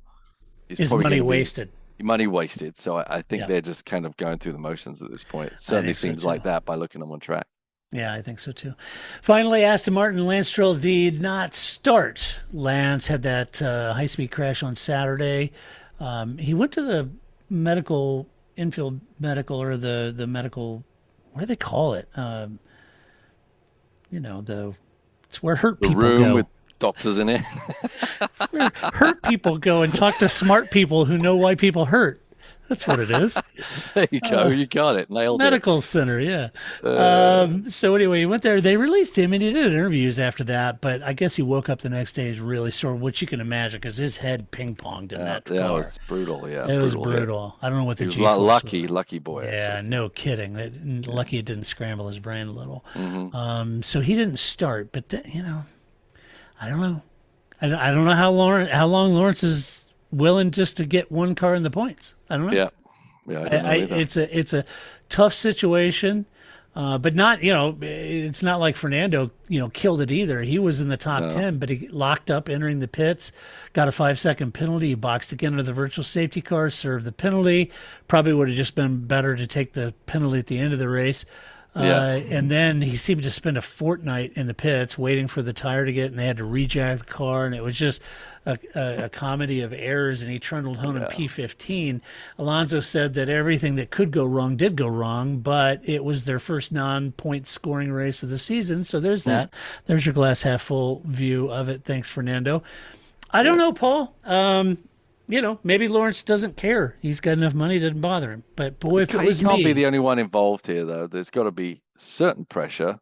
is money wasted. Money wasted. So I think they're just kind of going through the motions at this point. It certainly seems like that by looking at them on track. Yeah, I think so too. Finally, Aston Martin and Lance Stroll did not start. Lance had that high-speed crash on Saturday. He went to the infield medical, or the medical, what do they call it? It's where hurt people go. The room with doctors in it. It's where hurt people go and talk to smart people who know why people hurt. That's what it is. There you go. You got it. Nailed Medical center, yeah. So anyway, he went there. They released him, and he did interviews after that. But I guess he woke up the next day really sore, which you can imagine, because his head ping-ponged in that car. That was brutal, yeah. It was brutal. Yeah. I don't know what the G-force was. Lucky boy. Yeah, actually. no kidding. Lucky it didn't scramble his brain a little. So he didn't start. But, I don't know. I don't know how long Lawrence is willing just to get one car in the points. I don't know. Yeah, I don't know either. It's a tough situation, but not it's not like Fernando killed it either. He was in the top 10, but he locked up entering the pits, got a 5-second penalty. He boxed again into the virtual safety car, served the penalty. Probably would have just been better to take the penalty at the end of the race. And then he seemed to spend a fortnight in the pits waiting for the tire to get, and they had to rejack the car, and it was just a comedy of errors, and he trundled home in P15. Alonso said that everything that could go wrong did go wrong, but it was their first non-point scoring race of the season, so there's that. There's your glass half full view of it. Thanks, Fernando. I don't know, Paul. Maybe Lawrence doesn't care. He's got enough money, it doesn't bother him. But boy, if it was me... He can't be the only one involved here, though. There's got to be certain pressure.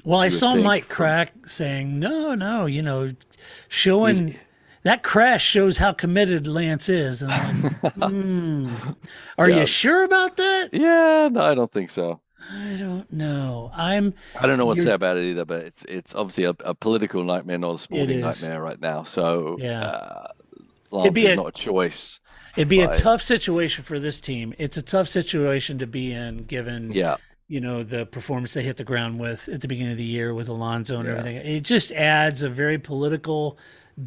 Well, I saw Mike Crack saying, no, showing... That crash shows how committed Lance is. And I'm like, Are you sure about that? Yeah, no, I don't think so. I don't know. I don't know what to say about it either, but it's obviously a political nightmare, not a sporting nightmare right now. So... Lance is not a choice. It'd be a tough situation for this team. It's a tough situation to be in, given the performance they hit the ground with at the beginning of the year with Alonso and Yeah. everything. It just adds a very political,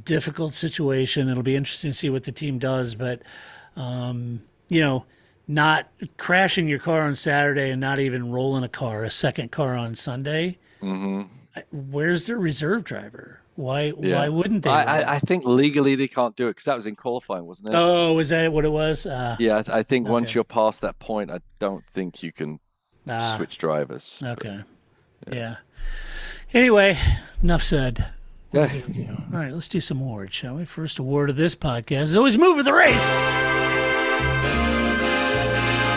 difficult situation. It'll be interesting to see what the team does, but not crashing your car on Saturday and not even rolling a second car on Sunday. Hmm. Where's their reserve driver? Why Yeah. wouldn't they? I think legally they can't do it because that was in qualifying, wasn't it? Oh, is that what it was? Yeah, I think once okay. you're past that point, I don't think you can Ah, switch drivers. okay. Yeah. Anyway, enough said. Yeah. All right, let's do some awards, shall we? First award of this podcast is always move of the race.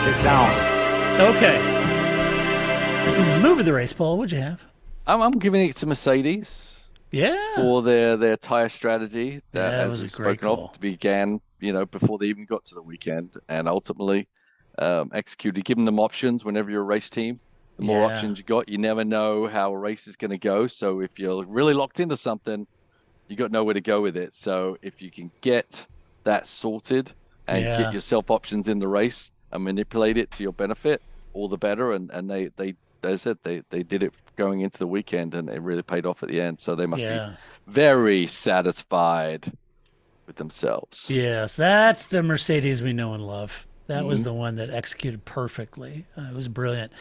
Get down. Okay. Move of the race, Paul. What'd you have? I'm giving it to Mercedes Yeah. for their tire strategy that, Yeah, it as was a we've great spoken call. of, began before they even got to the weekend, and ultimately executed, giving them options whenever you're a race team. The more Yeah. options you got, you never know how a race is going to go. So if you're really locked into something, you got nowhere to go with it. So if you can get that sorted and Yeah. get yourself options in the race and manipulate it to your benefit, all the better. And they said they did it going into the weekend, and it really paid off at the end. So they must be very satisfied with themselves. Yes, that's the Mercedes we know and love. That was the one that executed perfectly. It was brilliant.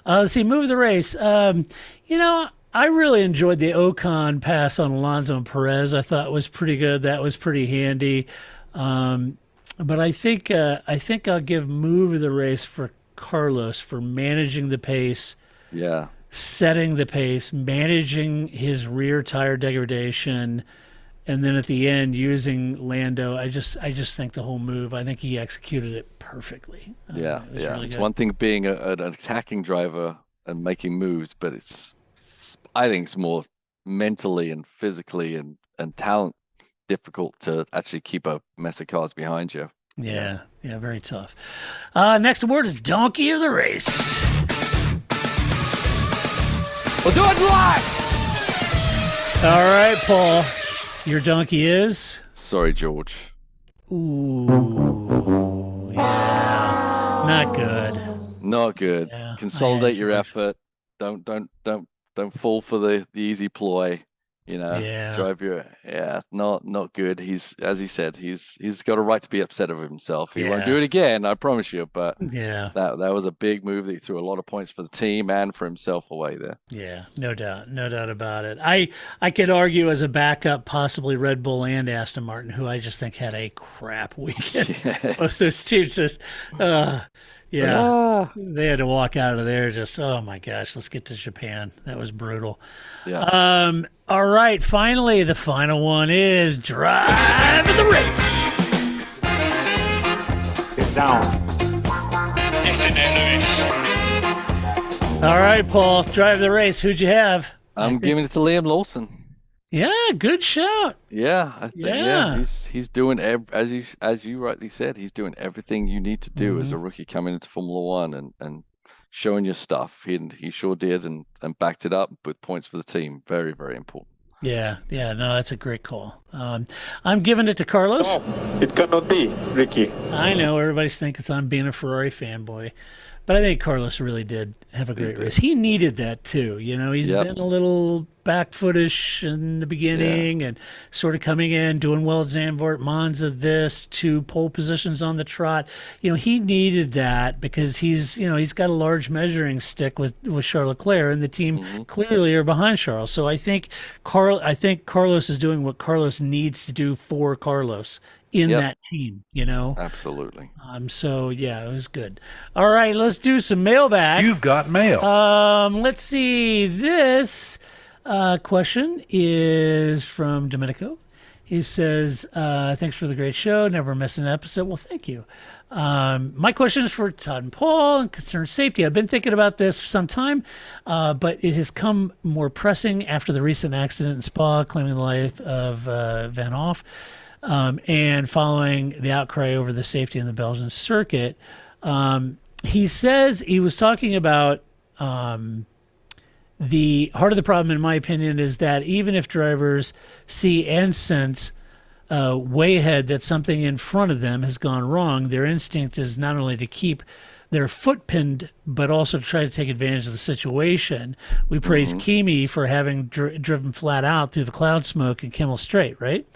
Let's see, move the race. I really enjoyed the Ocon pass on Alonso and Perez. I thought it was pretty good. That was pretty handy. But I think I'll give move of the race for Carlos for managing the pace, Yeah. setting the pace, managing his rear tire degradation, and then at the end using Lando. I just think the whole move. I think he executed it perfectly. Yeah, it was yeah. really It's good. one thing being an attacking driver and making moves, but I think it's more mentally and physically and talent difficult to actually keep a mess of cars behind you. Yeah, very tough. Next award is Donkey of the Race. We'll do it live. All right, Paul. Your donkey is? Sorry, George. Ooh, yeah. Not good. Not good. Yeah, Consolidate your George. effort. Don't fall for the easy ploy. Yeah. Drive your not good. As he said, he's got a right to be upset of himself. He won't do it again, I promise you. But Yeah. that was a big move that he threw a lot of points for the team and for himself away there. Yeah, no doubt about it. I could argue as a backup, possibly Red Bull and Aston Martin, who I just think had a crap weekend. Both those teams just, they had to walk out of there. Just, oh my gosh, let's get to Japan. That was brutal. Yeah. All right, finally, the final one is Drive the Race. Get down. All right, Paul, Drive the Race. Who'd you have? I'm giving it to Liam Lawson. Yeah, good shout. Yeah, I think he's doing as you rightly said, he's doing everything you need to do as a rookie coming into Formula One and showing your stuff. He sure did and backed it up with points for the team. Very, very important. Yeah, no, that's a great call. I'm giving it to Carlos. No, it cannot be, Ricky. I know everybody's thinking I'm being a Ferrari fanboy, but I think Carlos really did have a great race. He needed that too. He's been a little back-footish in the beginning and sort of coming in, doing well at Zandvoort, Monza, 2 pole positions on the trot. He needed that because he's got a large measuring stick with Charles Leclerc, and the team clearly are behind Charles. So I think Carlos is doing what Carlos needs to do for Carlos in that team, Absolutely. So yeah, it was good. All right, let's do some mailbag. You've got mail. Let's see. This question is from Domenico. He says, thanks for the great show. Never miss an episode. Well, thank you. My question is for Todd and Paul and concerns safety. I've been thinking about this for some time, but it has come more pressing after the recent accident in Spa, claiming the life of Van Hoff. And following the outcry over the safety in the Belgian circuit, he says he was talking about the heart of the problem, in my opinion, is that even if drivers see and sense way ahead that something in front of them has gone wrong, their instinct is not only to keep they're foot pinned, but also try to take advantage of the situation. We praise Kimi for having driven flat out through the cloud smoke in Kimmel Strait, right?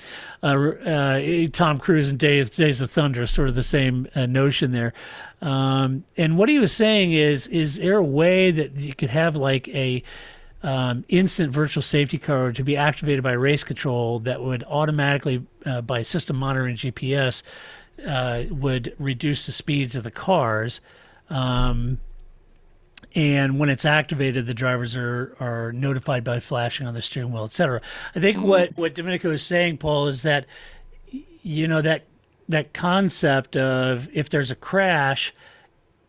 Tom Cruise and Days of Thunder, sort of the same notion there. And what he was saying is there a way that you could have like a instant virtual safety car to be activated by race control that would automatically, by system monitoring GPS, would reduce the speeds of the cars. And when it's activated, the drivers are notified by flashing on the steering wheel, etc. I think what Domenico is saying, Paul, is that, you know, that concept of if there's a crash,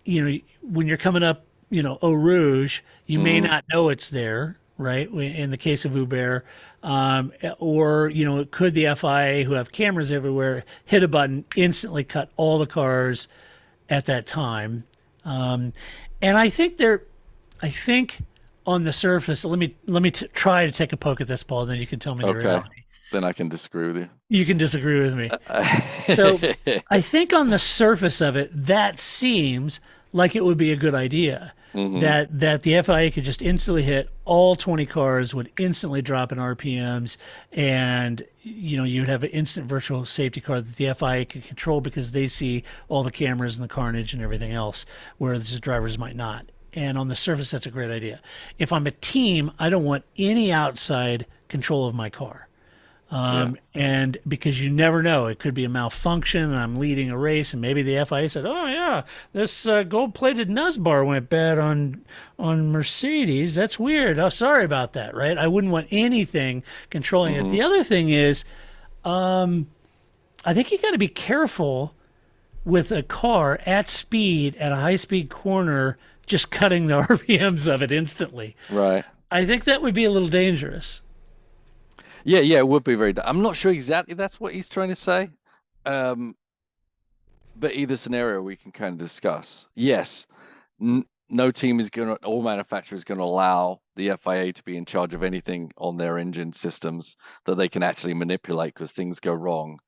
you know, when you're coming up, you know, Eau Rouge, you may not know it's there, right? In the case of Uber, or, you know, could the FIA, who have cameras everywhere, hit a button, instantly cut all the cars at that time? And I think on the surface, let me try to take a poke at this, Paul, and then you can tell me the reality. Then I can disagree with you. You can disagree with me. So I think on the surface of it, that seems like it would be a good idea. That the FIA could just instantly hit all 20 cars, would instantly drop in RPMs, and, you know, you'd have an instant virtual safety car that the FIA can control because they see all the cameras and the carnage and everything else, where the drivers might not. And on the surface, that's a great idea. If I'm a team, I don't want any outside control of my car. And because you never know, it could be a malfunction and I'm leading a race and maybe the FIA said, oh yeah, this gold-plated nose bar went bad on Mercedes. That's weird. Oh, sorry about that, right? I wouldn't want anything controlling it. The other thing is, I think you got to be careful with a car at speed at a high-speed corner, just cutting the RPMs of it instantly. Right. I think that would be a little dangerous. Yeah, it would be very. I'm not sure exactly that's what he's trying to say, but either scenario we can kind of discuss. Yes, no team is going to, all manufacturer is going to allow the FIA to be in charge of anything on their engine systems that they can actually manipulate because things go wrong,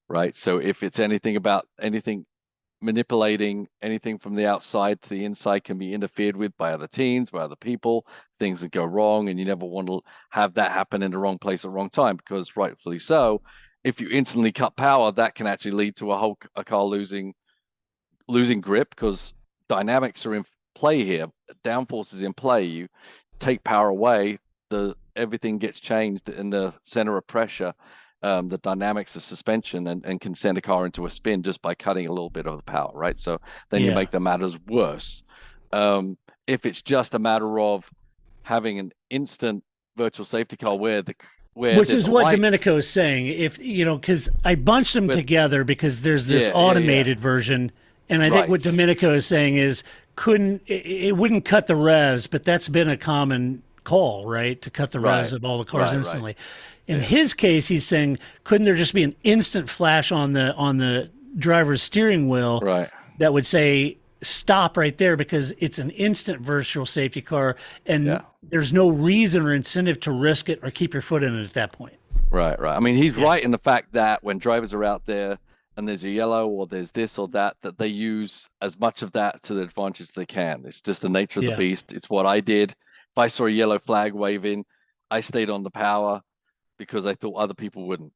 right? So if it's anything manipulating anything from the outside to the inside can be interfered with by other teams, by other people, things that go wrong, and you never want to have that happen in the wrong place at the wrong time, because rightfully so, if you instantly cut power, that can actually lead to a car losing grip, because dynamics are in play here, downforce is in play. You take power away, everything gets changed in the center of pressure. The dynamics of suspension and can send a car into a spin just by cutting a little bit of the power, right? So then you make the matters worse. If it's just a matter of having an instant virtual safety car which is what Domenico is saying. If you know, because I bunched them together because there's this automated version, and I think what Domenico is saying is it wouldn't cut the revs, but that's been a common call, right? To cut the revs of all the cars instantly. In his case, he's saying, couldn't there just be an instant flash on the driver's steering wheel that would say stop right there, because it's an instant virtual safety car and there's no reason or incentive to risk it or keep your foot in it at that point. Right. I mean, he's right in the fact that when drivers are out there and there's a yellow or there's this or that they use as much of that to the advantage they can. It's just the nature of the beast. It's what I did. If I saw a yellow flag waving, I stayed on the power because I thought other people wouldn't,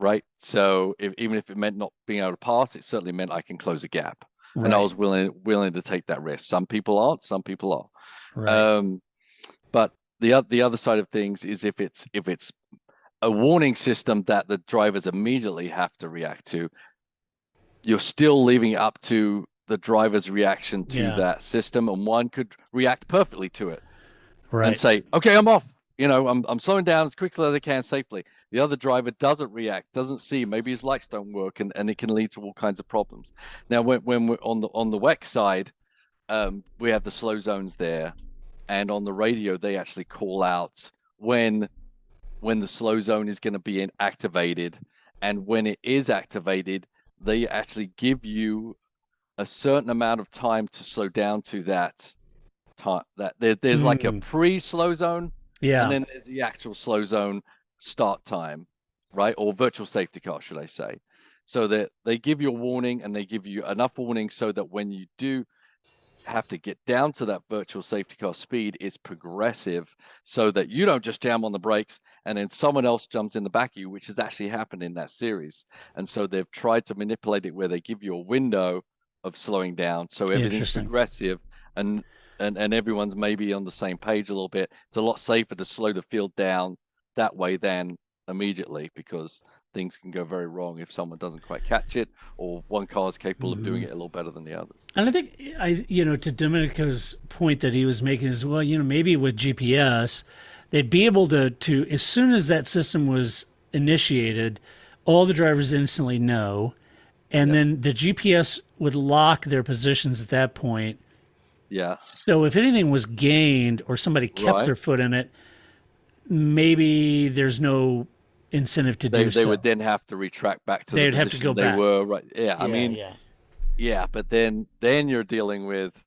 right? So even if it meant not being able to pass, it certainly meant I can close a gap. Right. And I was willing to take that risk. Some people aren't, some people are. Right. But the other side of things is if it's a warning system that the drivers immediately have to react to, you're still leaving it up to the driver's reaction to that system, and one could react perfectly to it, and say, "Okay, I'm off. You know, I'm slowing down as quickly as I can safely." The other driver doesn't react, doesn't see, maybe his lights don't work, and it can lead to all kinds of problems. Now, when we're on the WEC side, we have the slow zones there, and on the radio they actually call out when the slow zone is going to be activated, and when it is activated, they actually give you a certain amount of time to slow down to that time. That there's like a pre-slow zone. And then there's the actual slow zone start time, right? Or virtual safety car, should I say. So that they give you a warning, and they give you enough warning so that when you do have to get down to that virtual safety car speed is progressive, so that you don't just jam on the brakes and then someone else jumps in the back of you, which has actually happened in that series. And so they've tried to manipulate it where they give you a window of slowing down, so everything's progressive, and everyone's maybe on the same page a little bit. It's a lot safer to slow the field down that way than immediately, because things can go very wrong if someone doesn't quite catch it, or one car is capable of doing it a little better than the others. And I think, to Domenico's point that he was making is, well, maybe with GPS, they'd be able to as soon as that system was initiated, all the drivers instantly know, and then the GPS would lock their positions at that point. Yeah. So if anything was gained or somebody kept their foot in it, maybe there's no incentive to do so. They would then have to retract back to the position go they back. were. Right. Yeah. I mean, but then you're dealing with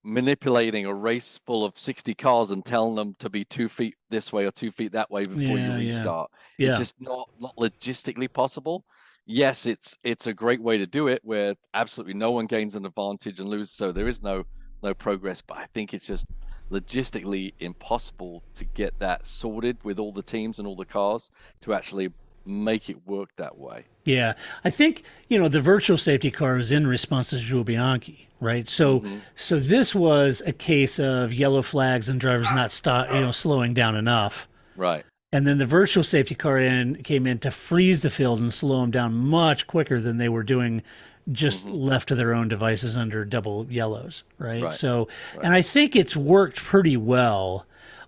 manipulating a race full of 60 cars and telling them to be 2 feet this way or 2 feet that way before you restart. It's just not logistically possible. Yes, it's a great way to do it where absolutely no one gains an advantage and loses, so there is no progress, but I think it's just logistically impossible to get that sorted with all the teams and all the cars to actually make it work that way. Yeah, I think the virtual safety car was in response to Jules Bianchi, right? So so this was a case of yellow flags and drivers not slowing down enough, right? And then the virtual safety car came in to freeze the field and slow them down much quicker than they were doing just left to their own devices under double yellows, right? So, and I think it's worked pretty well,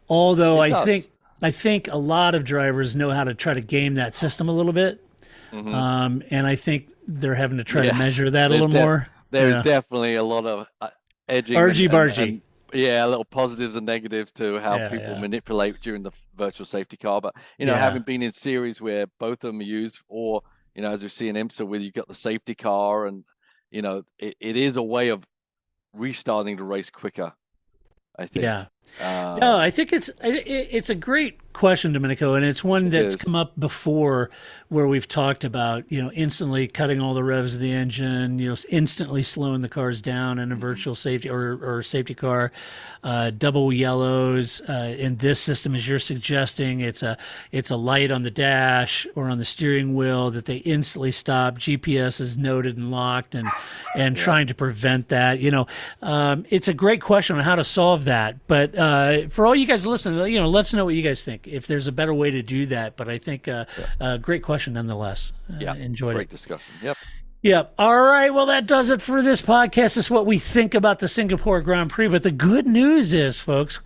although I think a lot of drivers know how to try to game that system a little bit, and I think they're having to try to measure that a little more. There's definitely a lot of edging, argy-bargy. A little positives and negatives to how people manipulate during the virtual safety car. But having been in series where both of them are used, or as we see in IMSA, where you've got the safety car, and it is a way of restarting the race quicker, I think. No, I think it's a great question, Domenico, and it's one that's come up before, where we've talked about instantly cutting all the revs of the engine, instantly slowing the cars down in a virtual safety or safety car, double yellows in this system, as you're suggesting. It's a light on the dash or on the steering wheel that they instantly stop. GPS is noted and locked, and trying to prevent that. It's a great question on how to solve that, but for all you guys listening, let's know what you guys think, if there's a better way to do that. But I think a great question nonetheless. Enjoyed it. Great discussion. Yep. All right. Well, that does it for this podcast. This is what we think about the Singapore Grand Prix. But the good news is, folks,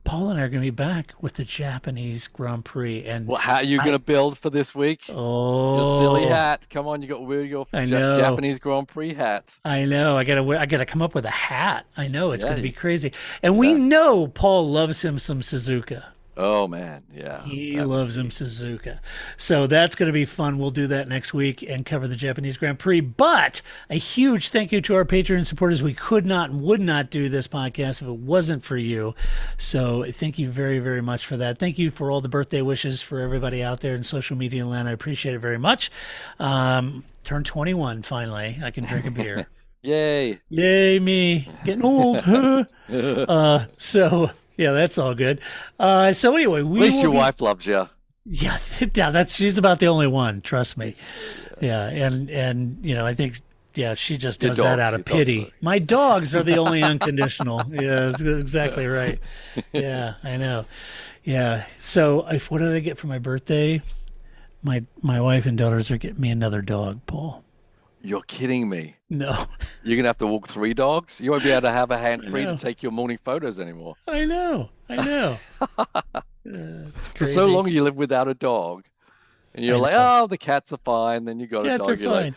Paul and I are going to be back with the Japanese Grand Prix. And how are you going to build for this week? Oh, your silly hat! Come on, you got to wear your Japanese Grand Prix hat. I know. I got to come up with a hat. I know it's going to be crazy. And we know Paul loves him some Suzuka. Oh man, yeah. He loves him Suzuka. So that's going to be fun. We'll do that next week and cover the Japanese Grand Prix. But a huge thank you to our Patreon supporters. We could not and would not do this podcast if it wasn't for you. So thank you very, very much for that. Thank you for all the birthday wishes for everybody out there in social media land. I appreciate it very much. Turned 21 finally. I can drink a beer. Yay me. Getting old. Yeah, that's all good. So anyway, at least your wife loves you. Yeah, she's about the only one. Trust me. Yeah, and I think she just does that out of pity. My dogs are the only unconditional. Yeah, that's exactly right. Yeah, I know. Yeah. So what did I get for my birthday? My wife and daughters are getting me another dog, Paul. You're kidding me. No. You're going to have to walk 3 dogs? You won't be able to have a hand-free to take your morning photos anymore. I know. It's crazy. For so long you live without a dog. And you're like, the cats are fine. Then you got a dog. You're like,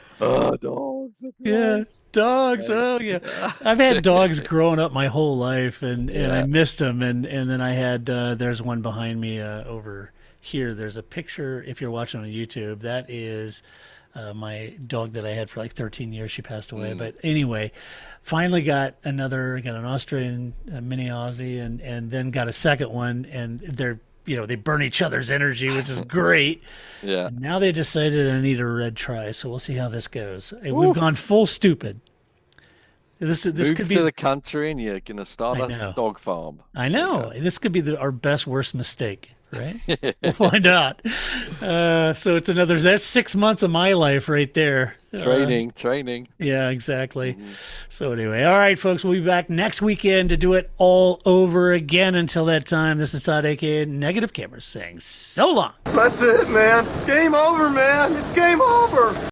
dogs. Yeah, dogs. Oh, yeah. I've had dogs growing up my whole life, and I missed them. And then I had, there's one behind me over here. There's a picture, if you're watching on YouTube, that is... my dog that I had for like 13 years. She passed away. But anyway, finally got an Australian mini Aussie, and then got a second one, and they burn each other's energy, which is great. Yeah. And now they decided I need a red try, so we'll see how this goes. We've gone full stupid. This Move could to be. the country and you're gonna start I a know. dog farm. I know. This could be our best worst mistake, right? We'll find out. So it's that's 6 months of my life right there. Training. Yeah, exactly. So anyway, all right, folks, we'll be back next weekend to do it all over again. Until that time, this is Todd, aka Negative Cameras, saying so long. That's it, man. Game over, man. It's game over.